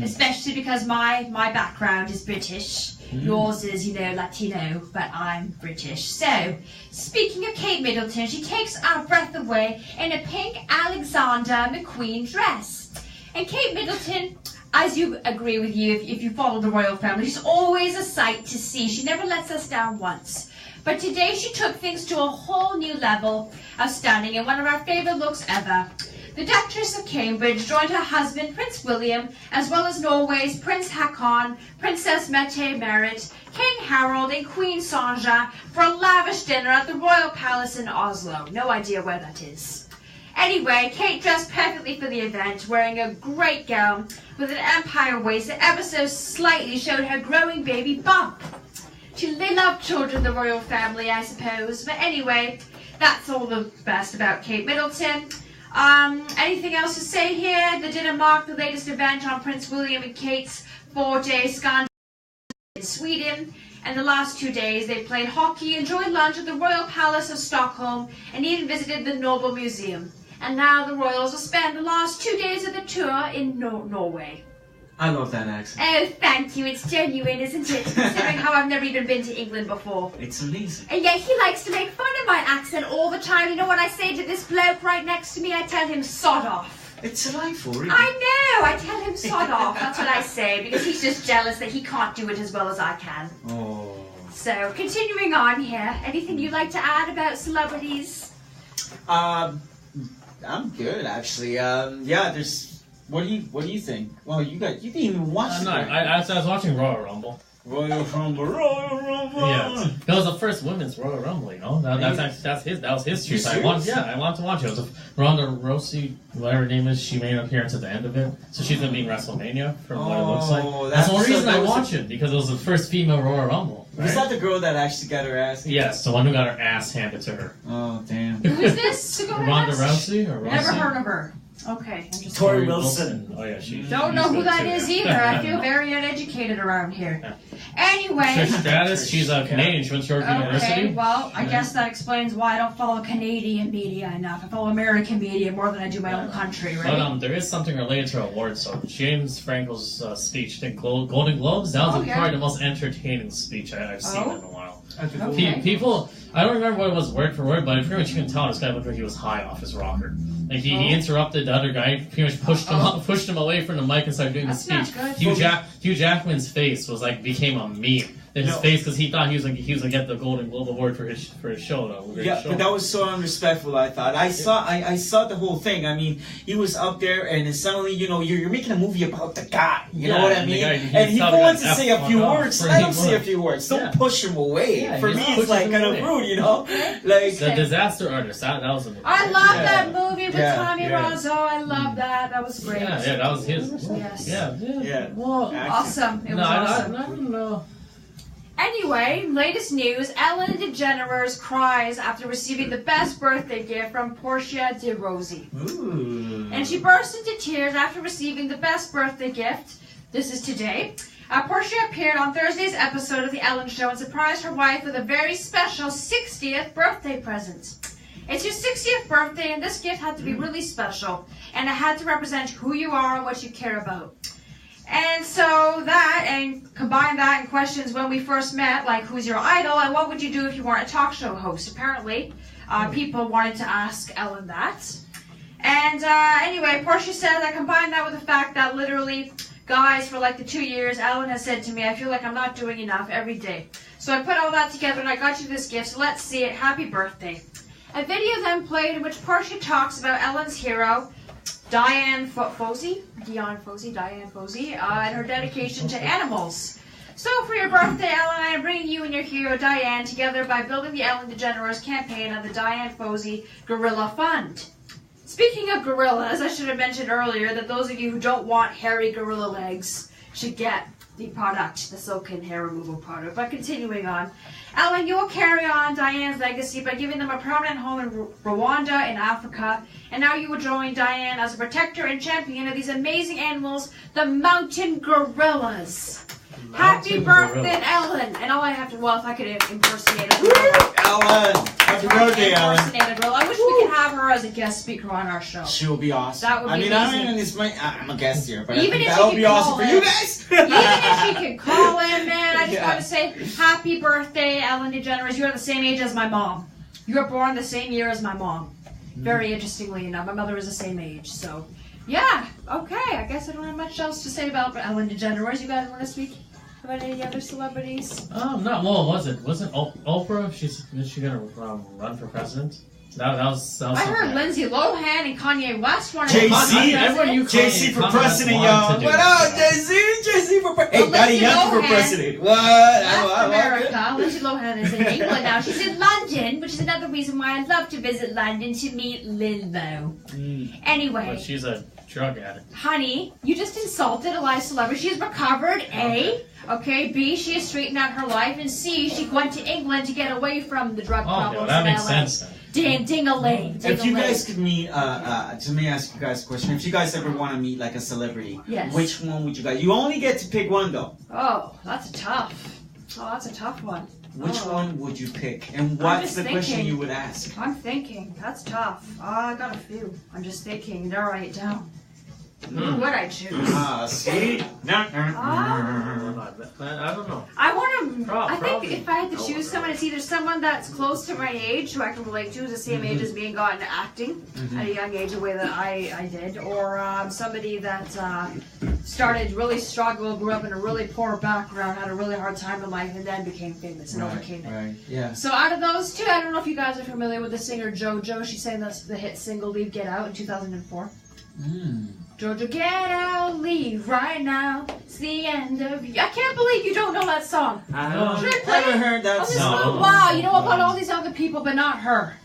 Speaker 3: especially because my background is British. Yours is, you know, Latino, but I'm British. So, speaking of Kate Middleton, she takes our breath away in a pink Alexander McQueen dress. And Kate Middleton, as you agree with you, if you follow the royal family, she's always a sight to see. She never lets us down once. But today she took things to a whole new level of stunning in one of our favorite looks ever. The Duchess of Cambridge joined her husband, Prince William, as well as Norway's Prince Haakon, Princess Mette-Marit, King Harold, and Queen Sonja for a lavish dinner at the Royal Palace in Oslo. No idea where that is. Anyway, Kate dressed perfectly for the event, wearing a great gown with an empire waist that ever so slightly showed her growing baby bump. They love children, the royal family, I suppose. But anyway, that's all the best about Kate Middleton. Anything else to say here? The dinner marked the latest event on Prince William and Kate's 4-day scandal in Sweden. And the last 2 days they played hockey, enjoyed lunch at the Royal Palace of Stockholm, and even visited the Nobel Museum. And now the royals will spend the last 2 days of the tour in Norway.
Speaker 1: I love that accent.
Speaker 3: Oh, thank you. It's genuine, isn't it? Considering how I've never even been to England before.
Speaker 1: It's amazing.
Speaker 3: And yet he likes to make fun of my accent all the time. You know what I say to this bloke right next to me? I tell him, sod off.
Speaker 1: It's delightful, really.
Speaker 3: I know. I tell him, sod off. That's what I say, because he's just jealous that he can't do it as well as I can.
Speaker 1: Oh.
Speaker 3: So, continuing on here, anything you'd like to add about celebrities?
Speaker 1: I'm good, actually. Yeah, there's... What do you think? Well, you didn't even watch
Speaker 2: No, I was watching Royal Rumble.
Speaker 1: Royal Rumble.
Speaker 2: Yeah, that was the first women's Royal Rumble. You know, that was his choice. I wanted to watch it. It was Ronda Rousey, whatever her name is. She made an appearance at the end of it, so she's gonna be in WrestleMania from what it looks like. That's the only reason I watched it, because it was the first female Royal Rumble. Right?
Speaker 1: Was that the girl that actually got her ass?
Speaker 2: Yes, the one who got her ass handed to her.
Speaker 1: Oh damn.
Speaker 3: Who is this?
Speaker 2: Ronda Rousey or Rousey?
Speaker 3: Never heard of her. Okay, I'm just...
Speaker 1: Tori Wilson.
Speaker 2: Oh yeah, she.
Speaker 3: Don't know who that is either. I feel very uneducated around here. Anyway.
Speaker 2: Trish Stratus, she's a Canadian. She went to York University.
Speaker 3: Okay, well, I guess that explains why I don't follow Canadian media enough. I follow American media more than I do my own country, right?
Speaker 2: But there is something related to her awards. So James Franco's speech, I think Golden Globes, that was probably the most entertaining speech I've seen in a while.
Speaker 3: Okay.
Speaker 2: People, I don't remember what it was word for word, but pretty much you can tell this guy looked like he was high off his rocker. Like he interrupted the other guy, pretty much pushed him away from the mic and started doing the speech. Hugh Jackman's face was like became a meme. His face, because he thought he was gonna get the Golden Globe Award for his show though.
Speaker 1: Yeah, but that was so unrespectful. I thought I saw the whole thing. I mean, he was up there, and then suddenly, you know, you're making a movie about the guy. You know what I mean? And he wants to say a few words. Let him say a few words. Don't push him away.
Speaker 2: Yeah,
Speaker 1: for me, it's like kind of rude, you know. Like
Speaker 2: the Disaster Artist. That was.
Speaker 3: I love that movie with Tommy Wiseau. I love that. That was great.
Speaker 2: Yeah, that was his.
Speaker 3: Yes.
Speaker 2: Yeah.
Speaker 3: Well, awesome. It was awesome.
Speaker 2: I don't know.
Speaker 3: Anyway, latest news, Ellen DeGeneres cries after receiving the best birthday gift from Portia de Rossi.
Speaker 1: Ooh.
Speaker 3: And she burst into tears after receiving the best birthday gift. This is today. Portia appeared on Thursday's episode of The Ellen Show and surprised her wife with a very special 60th birthday present. It's your 60th birthday, and this gift had to be really special, and it had to represent who you are and what you care about. And so that, and combine that in questions when we first met, like who's your idol, and what would you do if you weren't a talk show host? Apparently, people wanted to ask Ellen that. And anyway, Portia says I combined that with the fact that literally, guys, for like the 2 years, Ellen has said to me, I feel like I'm not doing enough every day. So I put all that together and I got you this gift, so let's see it. Happy birthday. A video then played in which Portia talks about Ellen's hero, Diane Fosey, and her dedication to animals. So for your birthday, Ellen, I am bringing you and your hero, Diane, together by building the Ellen DeGeneres campaign of the Diane Fosey Gorilla Fund. Speaking of gorillas, I should have mentioned earlier that those of you who don't want hairy gorilla legs should get the product, the silken hair removal product. But continuing on, Ellen, you will carry on Diane's legacy by giving them a permanent home in Rwanda in Africa, and now you will join Diane as a protector and champion of these amazing animals, the mountain gorillas. Happy birthday, Ellen! And all I have to, well, if I could impersonate a gorilla.
Speaker 1: Ellen! Happy birthday, Ellen!
Speaker 3: Impersonate a gorilla. I wish we could have her as a guest speaker on our show.
Speaker 1: She'll be awesome.
Speaker 3: That would be amazing.
Speaker 1: I'm a guest here, but
Speaker 3: Even
Speaker 1: I think
Speaker 3: if
Speaker 1: that'll
Speaker 3: she
Speaker 1: be
Speaker 3: could
Speaker 1: awesome
Speaker 3: call
Speaker 1: for
Speaker 3: in.
Speaker 1: you guys!
Speaker 3: Even if she could call in, man, I just
Speaker 1: Yeah.
Speaker 3: want to say happy birthday, Ellen DeGeneres. You are the same age as my mom. You were born the same year as my mom. Very interestingly enough, my mother is the same age, so yeah, okay. I guess I don't have much else to say about Ellen DeGeneres. You guys want to speak about any other celebrities?
Speaker 2: No. Well, wasn't Oprah? Is she gonna run for president? That was
Speaker 3: I heard
Speaker 2: something.
Speaker 3: Lindsay Lohan and Kanye West wanted
Speaker 1: JC,
Speaker 3: to run
Speaker 2: everyone you
Speaker 3: president.
Speaker 1: JC for
Speaker 2: Kanye
Speaker 1: president,
Speaker 2: wanted
Speaker 1: y'all.
Speaker 2: to do
Speaker 1: What
Speaker 2: it.
Speaker 1: up, JC for president? Hey,
Speaker 3: Well,
Speaker 1: Daddy
Speaker 3: Lindsay
Speaker 1: Yankee for
Speaker 3: Lohan
Speaker 1: president. What?
Speaker 3: Left America. Lindsay Lohan is in England now. She's in London, which is another reason why I'd love to visit London to meet Lizzo. Anyway.
Speaker 2: But she's a drug addict.
Speaker 3: Honey, you just insulted a live celebrity. She's recovered, A. Okay, B, she has straightened out her life, and C, she went to England to get away from the drug
Speaker 2: Oh,
Speaker 3: problems
Speaker 2: yeah, that
Speaker 3: in
Speaker 2: makes
Speaker 3: LA.
Speaker 2: sense then.
Speaker 3: Ding-a-ling.
Speaker 1: If you guys could meet, let me ask you guys a question. If you guys ever want to meet like a celebrity,
Speaker 3: Yes.
Speaker 1: which one would you guys? You only get to pick one though.
Speaker 3: Oh, that's tough. Oh, that's a tough one.
Speaker 1: Which
Speaker 3: Oh.
Speaker 1: one would you pick? And
Speaker 3: I'm
Speaker 1: what's
Speaker 3: just
Speaker 1: the question
Speaker 3: thinking.
Speaker 1: you would ask?
Speaker 3: I'm thinking. That's tough. Oh, I got a few. I'm just thinking. They're write it down. Who would I choose?
Speaker 1: See?
Speaker 2: I don't know.
Speaker 3: I want to. I think
Speaker 2: Probably.
Speaker 3: if I had to choose someone, it's either someone that's close to my age, who I can relate to, is the same age as me, and got into acting at a young age, the way that I did, or somebody that started really struggle, grew up in a really poor background, had a really hard time in life, and then became famous and overcame it.
Speaker 1: Right. Yeah.
Speaker 3: So out of those two, I don't know if you guys are familiar with the singer JoJo. She sang the hit single "Leave Get Out" in 2004. JoJo, get out, leave right now. It's the end of you. I can't believe you don't know that song. Should I play
Speaker 1: Never
Speaker 3: it?
Speaker 1: heard that
Speaker 3: Oh, this
Speaker 1: song.
Speaker 3: song? Wow, you know about all these other people, but not her.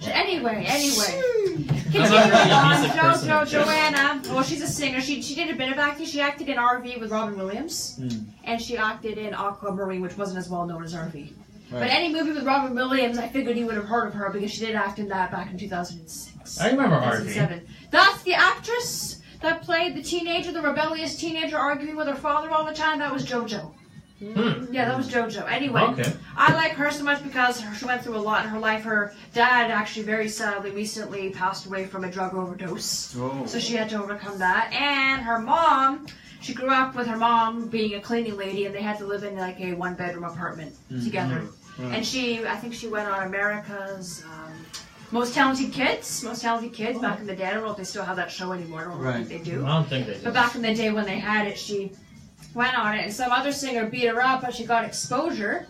Speaker 3: Anyway. Continuing on,
Speaker 2: music person
Speaker 3: JoJo,
Speaker 2: in general.
Speaker 3: Joanna. Well, she's a singer. She did a bit of acting. She acted in RV with Robin Williams, and she acted in Aquamarine, which wasn't as well known as RV. But any movie with Robin Williams, I figured you would have heard of her because she did act in that back in 2006.
Speaker 2: I remember RV.
Speaker 3: 2007. That's the actress that played the teenager, the rebellious teenager arguing with her father all the time. That was JoJo. Yeah, that was JoJo. Anyway,
Speaker 2: Okay.
Speaker 3: I like her so much because she went through a lot in her life. Her dad actually very sadly recently passed away from a drug overdose.
Speaker 1: Oh.
Speaker 3: So she had to overcome that. And her mom, she grew up with her mom being a cleaning lady, and they had to live in like a one-bedroom apartment together. And I think she went on America's Most Talented Kids back in the day. I don't know if they still have that show anymore. I don't know if they do.
Speaker 2: I don't think they do.
Speaker 3: But back in the day when they had it, she went on it, and some other singer beat her up, but she got exposure.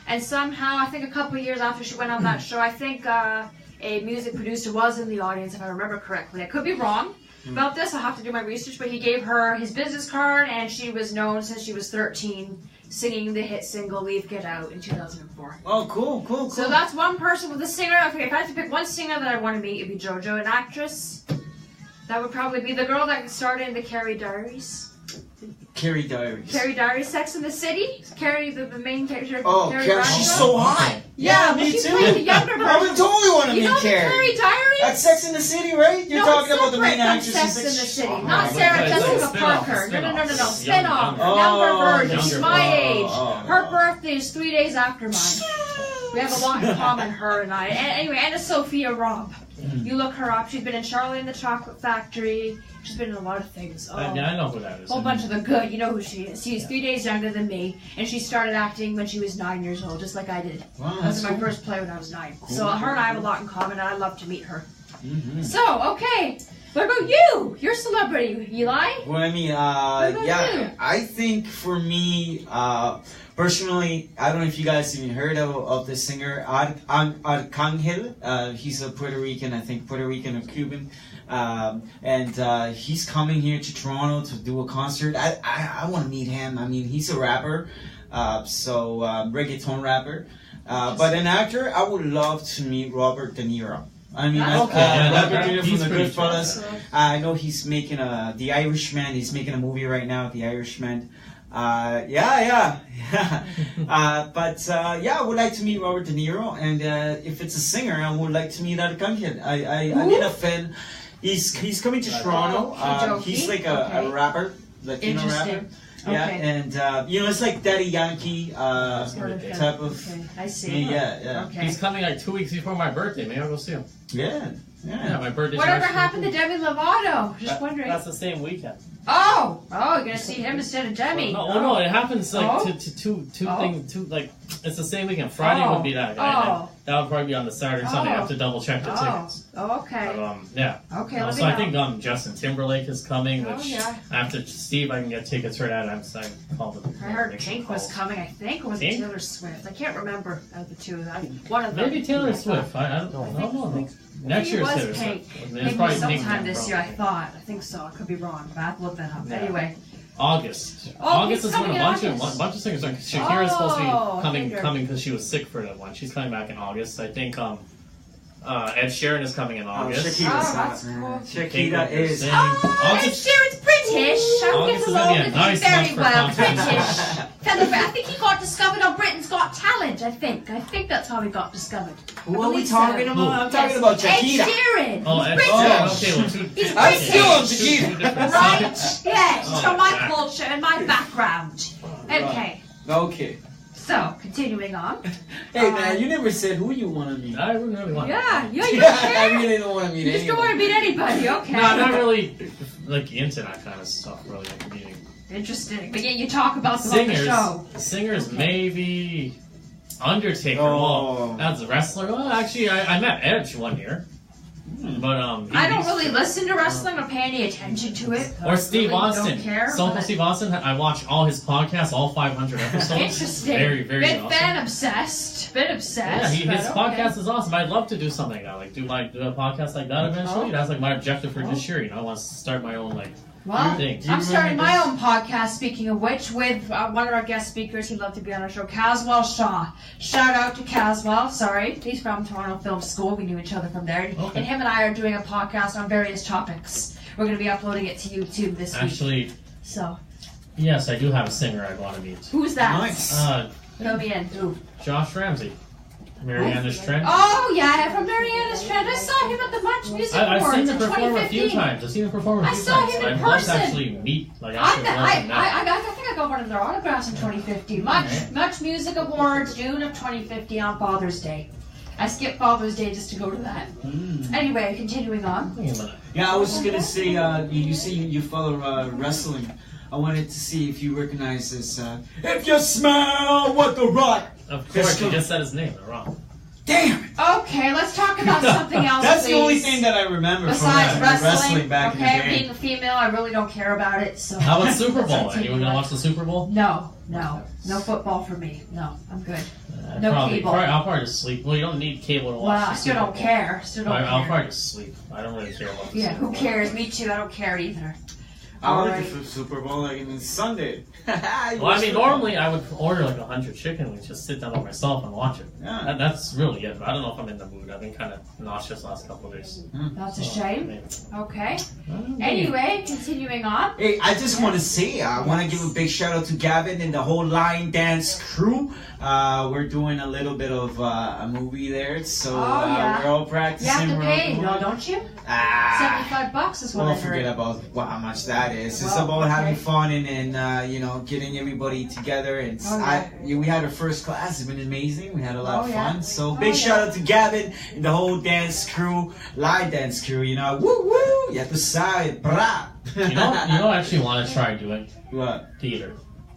Speaker 3: And somehow, I think a couple of years after she went on that show, I think a music producer was in the audience, if I remember correctly. I could be wrong about this. I'll have to do my research, but he gave her his business card, and she was known since she was 13, singing the hit single "Leave Get Out" in 2004.
Speaker 1: Oh, cool.
Speaker 3: So that's one person with a singer. Okay, if I had to pick one singer that I want to meet, it'd be JoJo. An actress, that would probably be the girl that starred in the Carrie Diaries.
Speaker 1: Carrie Diaries.
Speaker 3: Carrie Diaries, Sex in the City. Carrie, the main character.
Speaker 1: Oh,
Speaker 3: Carrie
Speaker 1: Carrie,
Speaker 3: Bradshaw.
Speaker 1: she's so hot.
Speaker 3: Yeah,
Speaker 1: me
Speaker 3: she
Speaker 1: too.
Speaker 3: played the younger
Speaker 1: I would
Speaker 3: version.
Speaker 1: totally want to
Speaker 3: You
Speaker 1: meet
Speaker 3: know the
Speaker 1: Carrie.
Speaker 3: Carrie Diaries?
Speaker 1: That's Sex in the City, right? You're
Speaker 3: No,
Speaker 1: talking
Speaker 3: it's
Speaker 1: about the main
Speaker 3: separate from
Speaker 1: actress.
Speaker 3: Sex in the City.
Speaker 1: Oh,
Speaker 3: Not
Speaker 1: my
Speaker 3: Sarah
Speaker 1: God.
Speaker 2: It's like a
Speaker 3: Jessica
Speaker 2: spin-off,
Speaker 3: Parker. No.
Speaker 2: spin-off.
Speaker 3: Spin-off.
Speaker 1: Oh,
Speaker 3: Younger version.
Speaker 2: younger
Speaker 3: She's my
Speaker 2: version.
Speaker 3: age.
Speaker 1: Oh.
Speaker 3: Her birthday is 3 days after mine. We have a lot in common, her and I. And anyway, and Sophia Robb. You look her up. She's been in Charlie and the Chocolate Factory. She's been in a lot of things.
Speaker 2: Yeah, I know who that is.
Speaker 3: A whole bunch of the good. You know who she is. She's 3 days younger than me, and she started acting when she was 9 years old, just like I did.
Speaker 1: Wow,
Speaker 3: That was my
Speaker 1: cool.
Speaker 3: first play when I was 9. So her and I have a lot in common, and I'd love to meet her.
Speaker 1: Mm-hmm.
Speaker 3: So, okay. What about you? You're a celebrity, Eli.
Speaker 1: Well, I mean,
Speaker 3: about you?
Speaker 1: I think for me, personally, I don't know if you guys even heard of the singer Arcangel. He's a Puerto Rican, I think Puerto Rican or Cuban, and he's coming here to Toronto to do a concert. I want to meet him. I mean, he's a rapper, reggaeton rapper, but an actor. I would love to meet Robert De Niro. I mean,
Speaker 3: Okay.
Speaker 1: Robert De Niro
Speaker 2: He's
Speaker 1: from the
Speaker 2: pretty
Speaker 1: Goodfellas.
Speaker 3: sure.
Speaker 1: I know he's making The Irishman. He's making a movie right now, The Irishman. But I would like to meet Robert De Niro, and if it's a singer, I would like to meet Arcangel. I've been a fan. He's coming to Toronto. He's like a rapper, Latino
Speaker 3: Interesting.
Speaker 1: rapper. Yeah,
Speaker 3: Okay.
Speaker 1: and it's like Daddy Yankee
Speaker 3: Heard of him.
Speaker 1: type of.
Speaker 3: Okay, I see.
Speaker 1: Yeah.
Speaker 3: Okay.
Speaker 2: He's coming like 2 weeks before my birthday. Maybe I'll go see him.
Speaker 1: Yeah.
Speaker 2: Yeah, my birthday.
Speaker 3: Whatever happened to Demi Lovato? Just wondering.
Speaker 2: That's the same weekend.
Speaker 3: Oh, you're gonna see him instead of Demi.
Speaker 2: No, it happens like
Speaker 3: Oh.
Speaker 2: to two
Speaker 3: Oh.
Speaker 2: things. Like it's the same weekend. Friday
Speaker 3: Oh.
Speaker 2: would be that.
Speaker 3: Oh.
Speaker 2: And that would probably be on the Saturday, Sunday. I have to double check the tickets.
Speaker 3: Okay.
Speaker 2: But, yeah.
Speaker 3: Okay, let me
Speaker 2: So I
Speaker 3: know.
Speaker 2: think Justin Timberlake is coming.
Speaker 3: Oh,
Speaker 2: Which
Speaker 3: yeah.
Speaker 2: after Steve, I can get tickets for that. I'm called it.
Speaker 3: I heard Pink was coming, I think, or was it
Speaker 2: Pink?
Speaker 3: Taylor Swift? I can't remember out of the two. One of them.
Speaker 2: Maybe Taylor Swift. I don't know. Next
Speaker 3: It
Speaker 2: year's
Speaker 3: was
Speaker 2: Taylor
Speaker 3: Pink.
Speaker 2: Swift. It's
Speaker 3: Maybe
Speaker 2: probably Pink
Speaker 3: sometime
Speaker 2: then,
Speaker 3: this year, I
Speaker 2: probably.
Speaker 3: thought. I think so. I could be wrong, but I have to look that up.
Speaker 2: Yeah.
Speaker 3: Anyway.
Speaker 2: August.
Speaker 3: Oh,
Speaker 2: August
Speaker 3: he's
Speaker 2: is when
Speaker 3: coming
Speaker 2: a
Speaker 3: in
Speaker 2: bunch
Speaker 3: August.
Speaker 2: of singers. Like Shakira's supposed to be
Speaker 3: Oh,
Speaker 2: coming
Speaker 3: Shakira.
Speaker 2: because she was sick for that one. She's coming back in August. I think Ed Sheeran is coming in August.
Speaker 1: Shakira's
Speaker 3: Oh, that's
Speaker 1: hot,
Speaker 3: cool.
Speaker 1: man.
Speaker 2: Think
Speaker 1: Shakira
Speaker 2: what you're
Speaker 1: is.
Speaker 2: saying.
Speaker 3: Oh, Ed
Speaker 2: August-
Speaker 3: Sheeran's British. I would
Speaker 2: August
Speaker 3: get
Speaker 2: is gonna
Speaker 3: along
Speaker 2: be a
Speaker 3: with
Speaker 2: nice
Speaker 3: him very
Speaker 2: month for
Speaker 3: well.
Speaker 2: content.
Speaker 3: British. I think he got discovered on Britain's Got Talent, I think. I think that's how he got discovered.
Speaker 1: Who are we
Speaker 3: believe so.
Speaker 1: talking about? I'm talking about
Speaker 3: Ed
Speaker 1: Shakira.
Speaker 3: Sheeran.
Speaker 2: Oh,
Speaker 3: He's
Speaker 2: Ed
Speaker 3: British.
Speaker 2: Sheeran. Okay, well,
Speaker 3: He's
Speaker 1: I'm
Speaker 3: British.
Speaker 1: still on
Speaker 2: two
Speaker 1: Shakira.
Speaker 2: different
Speaker 3: Right?
Speaker 2: songs.
Speaker 3: Yes,
Speaker 2: Oh,
Speaker 3: from my
Speaker 2: God.
Speaker 3: culture and my background. Okay,
Speaker 1: Okay.
Speaker 3: so continuing on.
Speaker 1: Hey man, you never said who you want to meet.
Speaker 2: I wouldn't really want.
Speaker 3: Yeah, you
Speaker 1: I
Speaker 3: can.
Speaker 1: really don't want to meet
Speaker 3: You just don't
Speaker 1: anyone.
Speaker 3: want to meet anybody, okay?
Speaker 2: No, I'm not really like into that kind of stuff. Really, like meeting
Speaker 3: Interesting, but yet you talk about them on the
Speaker 2: singers.
Speaker 3: show.
Speaker 2: Singers, maybe Undertaker.
Speaker 1: Oh.
Speaker 2: Well, that's a wrestler. Well, actually, I met Edge one year, but
Speaker 3: I don't really listen to wrestling or pay any attention to it.
Speaker 2: Or Steve
Speaker 3: really
Speaker 2: Austin.
Speaker 3: Don't care.
Speaker 2: Stone
Speaker 3: but-
Speaker 2: Steve Austin. I watch all his podcasts, all 500 episodes.
Speaker 3: Interesting.
Speaker 2: Very, very
Speaker 3: Bit
Speaker 2: awesome.
Speaker 3: fan obsessed. Bit obsessed.
Speaker 2: Yeah, his
Speaker 3: but okay.
Speaker 2: podcast is awesome. I'd love to do something like that, like do a podcast like that eventually.
Speaker 3: Oh.
Speaker 2: That's like my objective for this year. You know, I want to start my own like
Speaker 3: Well,
Speaker 2: thing.
Speaker 3: I'm starting my own podcast, speaking of which, with one of our guest speakers. He'd love to be on our show, Caswell Shaw. Shout out to Caswell. Sorry. He's from Toronto Film School. We knew each other from there.
Speaker 2: Okay.
Speaker 3: And him and I are doing a podcast on various topics. We're going to be uploading it to YouTube this week.
Speaker 2: Actually,
Speaker 3: So,
Speaker 2: yes, I do have a singer I'd want to meet.
Speaker 3: who's that?
Speaker 1: Nice.
Speaker 3: Fill me in. Who?
Speaker 2: Josh Ramsey, Mariana's Trend.
Speaker 3: Oh, yeah, from Mariana's Trend. I saw him at the Much Music
Speaker 2: I've
Speaker 3: Awards
Speaker 2: seen
Speaker 3: in
Speaker 2: him perform a few
Speaker 3: 2015.
Speaker 2: times. I've seen him perform a few
Speaker 3: I saw
Speaker 2: times.
Speaker 3: him in
Speaker 2: I'd love to
Speaker 3: person.
Speaker 2: actually meet, like,
Speaker 3: I
Speaker 2: after work.
Speaker 3: think I got one of their autographs in 2015. Much Music Awards, June of 2015 on Father's Day. I skipped Father's Day just to go to that. Anyway, continuing on.
Speaker 1: Yeah, I was just gonna say, you say you follow wrestling. I wanted to see if you recognize this. If you smell what the rock.
Speaker 2: Of course, you just said his name. They're wrong.
Speaker 1: Damn it!
Speaker 3: Okay, let's talk about something else.
Speaker 1: That's the only
Speaker 3: please.
Speaker 1: thing that I remember
Speaker 3: Besides
Speaker 1: from
Speaker 3: wrestling,
Speaker 1: back
Speaker 3: okay,
Speaker 1: in the day.
Speaker 3: being a female, I really don't care about it. So.
Speaker 2: How about Super
Speaker 3: Let's
Speaker 2: Bowl?
Speaker 3: continue
Speaker 2: Anyone gonna
Speaker 3: on.
Speaker 2: watch the Super Bowl?
Speaker 3: No football for me. No, I'm good. No
Speaker 2: probably,
Speaker 3: cable.
Speaker 2: I'll probably just sleep. Well, you don't need cable to watch
Speaker 3: Well,
Speaker 2: the
Speaker 3: I still
Speaker 2: Super
Speaker 3: don't
Speaker 2: Bowl.
Speaker 3: care. Still don't
Speaker 2: I'll
Speaker 3: care.
Speaker 2: probably just sleep. I don't really care about the
Speaker 3: Yeah,
Speaker 2: Super
Speaker 3: who
Speaker 2: Bowl.
Speaker 3: cares? Me too. I don't care either.
Speaker 1: I wanted
Speaker 3: Alright.
Speaker 1: the Super Bowl like in Sunday.
Speaker 2: Well, I mean, normally I would order like 100 chicken wings, just sit down by myself and watch it.
Speaker 1: Yeah.
Speaker 2: That's really it. But I don't know if I'm in the mood. I've been kind of nauseous last couple of days.
Speaker 3: That's a
Speaker 2: So,
Speaker 3: shame.
Speaker 2: maybe.
Speaker 3: Okay.
Speaker 2: Maybe.
Speaker 3: Anyway, continuing on.
Speaker 1: Hey, I just want to say, I want to give a big shout out to Gavin and the whole Line Dance crew. We're doing a little bit of a movie there, so
Speaker 3: yeah.
Speaker 1: we're all
Speaker 3: You
Speaker 1: practicing.
Speaker 3: have to
Speaker 1: we're all
Speaker 3: pay,
Speaker 1: doing-
Speaker 3: no, don't you?
Speaker 1: Ah,
Speaker 3: $75 is what
Speaker 1: well,
Speaker 3: I heard.
Speaker 1: forget about how much that about it. It's just about having fun and you know, getting everybody together. And we had our first class. It's been amazing. We had a lot of fun. So big shout out to Gavin and the whole dance crew, live dance crew. You know, woo woo. You have to say, brah.
Speaker 2: You know, I actually want to try doing
Speaker 1: what?
Speaker 2: Theater.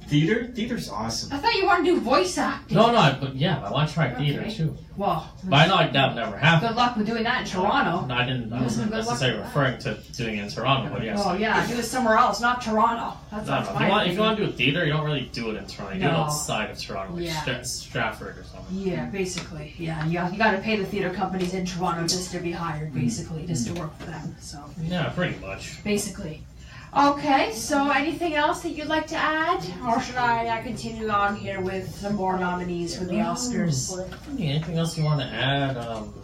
Speaker 1: Theater's awesome.
Speaker 3: I thought you wanted to do voice acting.
Speaker 2: No, but I want to try theater too.
Speaker 3: Well,
Speaker 2: but I know that never happened.
Speaker 3: Good luck with doing that in Toronto.
Speaker 2: No, I wasn't necessarily referring to doing it in Toronto, but yes.
Speaker 3: Oh yeah, do it somewhere else, not Toronto. That's
Speaker 2: if you want to do theater, you don't really do it in Toronto. You do it outside of Toronto, like Stratford or something.
Speaker 3: Yeah, basically. Yeah, you got to pay the theater companies in Toronto just to be hired, basically, just to work for them. So.
Speaker 2: Yeah, pretty much.
Speaker 3: Basically. Okay, so anything else that you'd like to add? Or should I continue on here with some more nominees for the Oscars?
Speaker 2: Anything else you want to add? I don't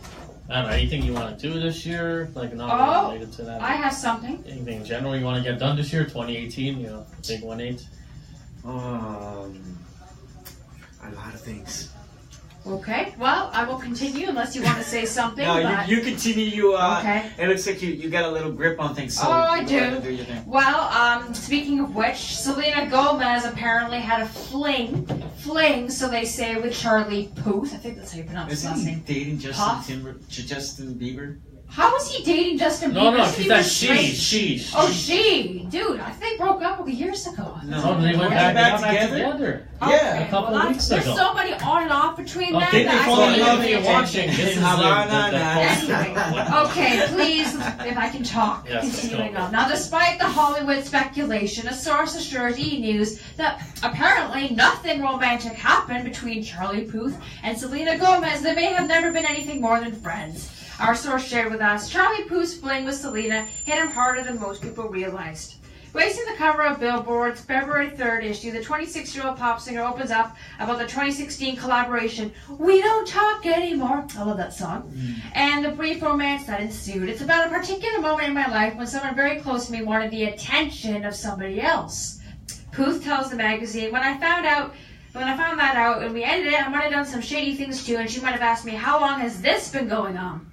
Speaker 2: know, anything you want to do this year? Like not related to that?
Speaker 3: I have something.
Speaker 2: Anything in general you want to get done this year? 2018, you know, big 1-8?
Speaker 1: A lot of things.
Speaker 3: Okay, well, I will continue unless you want to say something.
Speaker 1: No, you continue.
Speaker 3: Okay.
Speaker 1: It looks like you got a little grip on things. So
Speaker 3: I do.
Speaker 1: Do your thing.
Speaker 3: Well, speaking of which, Selena Gomez apparently had a fling, so they say, with Charlie Puth. I think that's how you pronounce his last name.
Speaker 1: Dating Justin Bieber?
Speaker 3: How is he dating Justin Bieber?
Speaker 2: No, she said she.
Speaker 3: Oh, she. Dude, I think broke up years ago.
Speaker 2: No, they went back together.
Speaker 1: Yeah,
Speaker 2: a couple of weeks ago.
Speaker 3: There's so many on and off between them.
Speaker 2: They fall in love you're watching.
Speaker 3: Anyway, okay, please, if I can talk.
Speaker 2: Yes,
Speaker 3: continuing on. Now, despite the Hollywood speculation, a source assures E! News that apparently nothing romantic happened between Charlie Puth and Selena Gomez. They may have never been anything more than friends. Our source shared with us, Charlie Puth's fling with Selena hit him harder than most people realized. Gracing the cover of Billboard's February 3rd issue, the 26-year-old pop singer opens up about the 2016 collaboration, We Don't Talk Anymore. I love that song. And the brief romance that ensued. It's about a particular moment in my life when someone very close to me wanted the attention of somebody else. Puth tells the magazine, when I found that out and we ended it, I might have done some shady things too, and she might have asked me, how long has this been going on?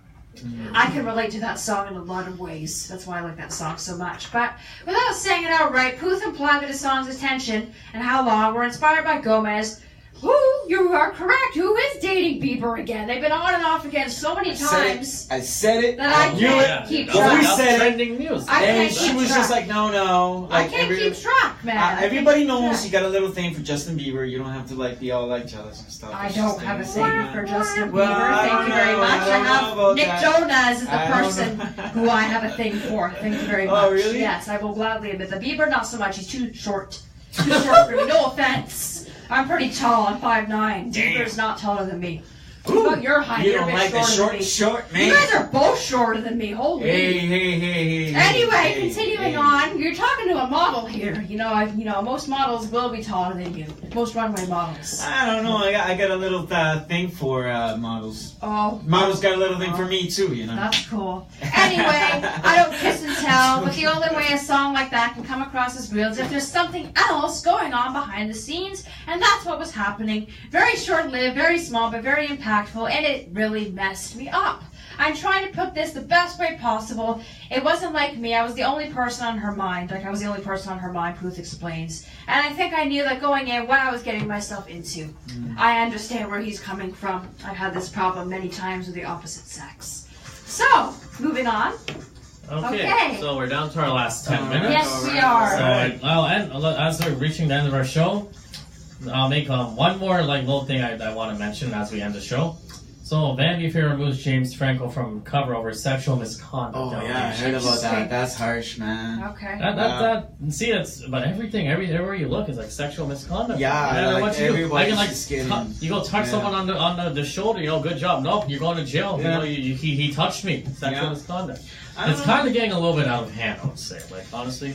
Speaker 3: I can relate to that song in a lot of ways. That's why I like that song so much. But without saying it outright, Puth implied that his song's attention and how long were inspired by Gomez, who, you are correct, who is dating Bieber again. They've been on and off again so many times.
Speaker 1: I said it.
Speaker 3: That I can't keep track.
Speaker 1: We said
Speaker 2: trending news.
Speaker 1: And she was just like, no.
Speaker 3: Like, I can't keep track, man.
Speaker 1: Everybody knows you got a little thing for Justin Bieber. You don't have to be all jealous and stuff.
Speaker 3: I don't have a thing for Justin Bieber. Thank you very much. I have Nick Jonas is the person who I have a thing for. Thank you very much.
Speaker 1: Oh, really?
Speaker 3: Yes, I will gladly admit that. Bieber, not so much. He's too short. Too short for me. No offense. I'm pretty tall. I'm 5'9". Bieber's not taller than me. What about your height?
Speaker 1: You
Speaker 3: You're
Speaker 1: don't
Speaker 3: a bit
Speaker 1: like the short man.
Speaker 3: You guys are both shorter than me. Holy.
Speaker 1: Hey.
Speaker 3: Anyway, continuing on, you're talking to a model here. You know, most models will be taller than you. Most runway models.
Speaker 1: I don't know. I got a little thing for models.
Speaker 3: Oh.
Speaker 1: Models got a little thing for me too. You know.
Speaker 3: That's cool. Anyway, I don't kiss and tell, but the only way a song like that can come across as real is if there's something else going on behind the scenes, and that's what was happening. Very short-lived, very small, but very impactful. And it really messed me up. I'm trying to put this the best way possible. It wasn't like me. I was the only person on her mind. Puth explains. And I think I knew that going in what I was getting myself into. I understand where he's coming from. I've had this problem many times with the opposite sex. So, moving on.
Speaker 2: Okay. So we're down to our last 10 minutes.
Speaker 3: Yes, we are.
Speaker 2: So, as we're reaching the end of our show, I'll make one more little thing I want to mention as we end the show. So Vanity Fair removes James Franco from cover over sexual misconduct.
Speaker 1: Oh yeah, I heard about that. That's harsh, man.
Speaker 3: Okay.
Speaker 2: See, it's but everywhere you look is like sexual misconduct.
Speaker 1: Yeah, everybody's getting.
Speaker 2: You go touch someone on the shoulder. Good job. Nope, you're going to jail.
Speaker 1: Yeah.
Speaker 2: He touched me. Sexual misconduct. It's kind of getting a little bit out of hand, I would say. Honestly.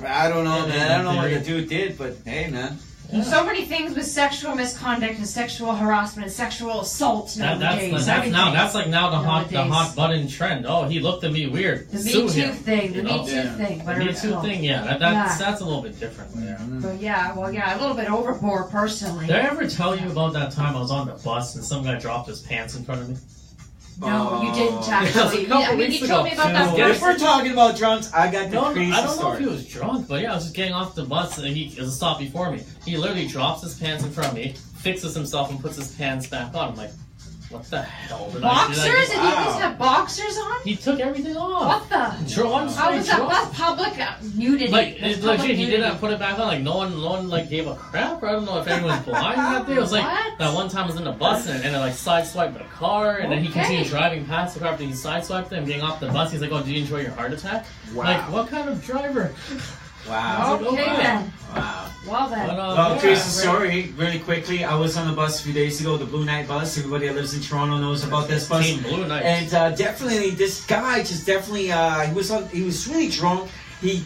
Speaker 1: I don't know, man. I don't know what the dude did, but hey, man.
Speaker 3: So many things with sexual misconduct and sexual harassment and sexual assault nowadays.
Speaker 2: That's now the hot button trend. Oh, he looked at me weird.
Speaker 3: The Me Too thing. The Me Too thing.
Speaker 2: The Me Too thing. Yeah, that's a little bit different. Yeah.
Speaker 3: But a little bit overboard personally.
Speaker 2: Did I ever tell you about that time I was on the bus and some guy dropped his pants in front of me?
Speaker 3: No, you didn't
Speaker 2: That was a
Speaker 3: actually.
Speaker 2: couple
Speaker 3: I mean,
Speaker 2: weeks
Speaker 3: you told me
Speaker 2: ago.
Speaker 3: about that
Speaker 1: If
Speaker 3: first.
Speaker 1: we're talking about drunks, I got the
Speaker 2: No,
Speaker 1: crazy
Speaker 2: I don't know
Speaker 1: story.
Speaker 2: if he was drunk, but yeah, I was just getting off the bus and he was a stop before me. He literally drops his pants in front of me, fixes himself, and puts his pants back on. I'm like, what the hell did
Speaker 3: Boxers?
Speaker 2: I do?
Speaker 3: Did he at least have boxers on?
Speaker 2: He took everything off.
Speaker 3: What the?
Speaker 2: Drawn
Speaker 3: How was that? That's public nudity.
Speaker 2: Like,
Speaker 3: That's
Speaker 2: it's
Speaker 3: public
Speaker 2: legit, he
Speaker 3: nudity.
Speaker 2: didn't put it back on. Like, no one like gave a crap. Or I don't know if anyone was blind that day. It was like
Speaker 3: What?
Speaker 2: that one time I was in the bus and it like sideswiped the car, and then he
Speaker 3: Okay.
Speaker 2: continued driving past the car after he sideswiped it and getting off the bus. He's like, "Oh, did you enjoy your heart attack?"
Speaker 1: Wow.
Speaker 2: Like, what kind of driver?
Speaker 1: Wow.
Speaker 3: Okay then.
Speaker 1: Wow.
Speaker 3: Well then.
Speaker 2: But,
Speaker 1: Well,
Speaker 2: yeah.
Speaker 1: crazy story, really quickly. I was on the bus a few days ago, the Blue Night bus. Everybody that lives in Toronto knows about this bus.
Speaker 2: Team Blue Knights.
Speaker 1: And definitely, this guy just definitely, he was really drunk. He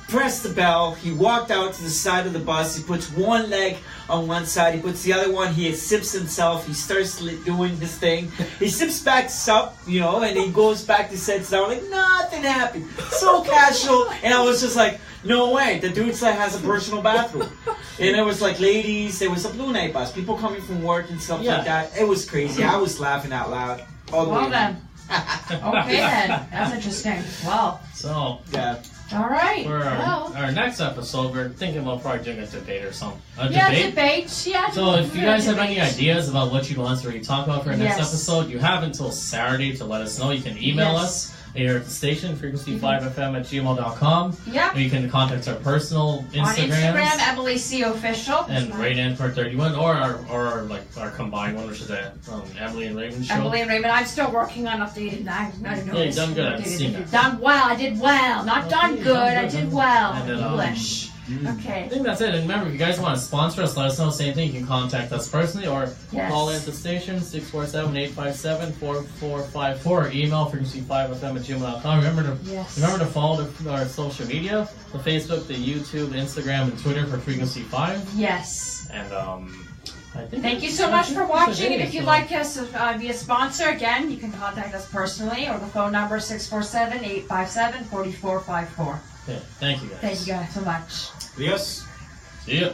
Speaker 1: pressed the bell. He walked out to the side of the bus. He puts one leg on one side. He puts the other one. He sips himself. He starts doing his thing. He sips back up, and he goes back to sit down like nothing happened. So casual. And I was just like, no way. The dude has a personal bathroom. And it was like ladies. It was a Blue Night bus. People coming from work and stuff like that. It was crazy. I was laughing out loud. All the
Speaker 3: Well
Speaker 1: way.
Speaker 3: then. Okay then. That's interesting. Well.
Speaker 2: So,
Speaker 1: Yeah.
Speaker 3: All right.
Speaker 2: for
Speaker 3: Well.
Speaker 2: our next episode, we're thinking about probably doing a debate or something. A
Speaker 3: Yeah,
Speaker 2: debate.
Speaker 3: debate. Yeah.
Speaker 2: So if you
Speaker 3: yeah,
Speaker 2: guys have any
Speaker 3: debate.
Speaker 2: ideas about what you want us to really talk about for our next
Speaker 3: Yes.
Speaker 2: episode, you have until Saturday to let us know. You can email
Speaker 3: Yes.
Speaker 2: us here at the station, frequency5fm@gmail.com.
Speaker 3: Yep.
Speaker 2: Or you can contact our personal
Speaker 3: On
Speaker 2: Instagrams.
Speaker 3: Instagram, Emily C Official.
Speaker 2: And Raymond for 31, or our combined one, which is the Emily and Raymond show.
Speaker 3: Emily and Raymond. I'm still working on updated. I don't know.
Speaker 2: Yeah, you've done good. I've seen that.
Speaker 3: Done well. I did well. Not done
Speaker 2: Okay,
Speaker 3: good.
Speaker 2: done
Speaker 3: I
Speaker 2: good,
Speaker 3: did
Speaker 2: done
Speaker 3: well.
Speaker 2: good. And then,
Speaker 3: English.
Speaker 2: I
Speaker 3: Okay.
Speaker 2: think that's it. And remember, if you guys want to sponsor us, let us know. Same thing. You can contact us personally or
Speaker 3: Yes.
Speaker 2: call in at the station, 647-857-4454, or email frequency5fm@gmail.com.
Speaker 3: Yes.
Speaker 2: Remember to follow our social media, the Facebook, the YouTube, Instagram, and Twitter for Frequency 5.
Speaker 3: Yes.
Speaker 2: And I think
Speaker 3: Thank you
Speaker 2: that's-
Speaker 3: so much
Speaker 2: that's
Speaker 3: for
Speaker 2: it
Speaker 3: watching.
Speaker 2: today,
Speaker 3: And if you'd
Speaker 2: so-
Speaker 3: like us to be a sponsor, again, you can contact us personally or the phone number 647-857-4454.
Speaker 2: Yeah, thank you guys.
Speaker 3: Thank you guys so much.
Speaker 1: Adios.
Speaker 2: See ya.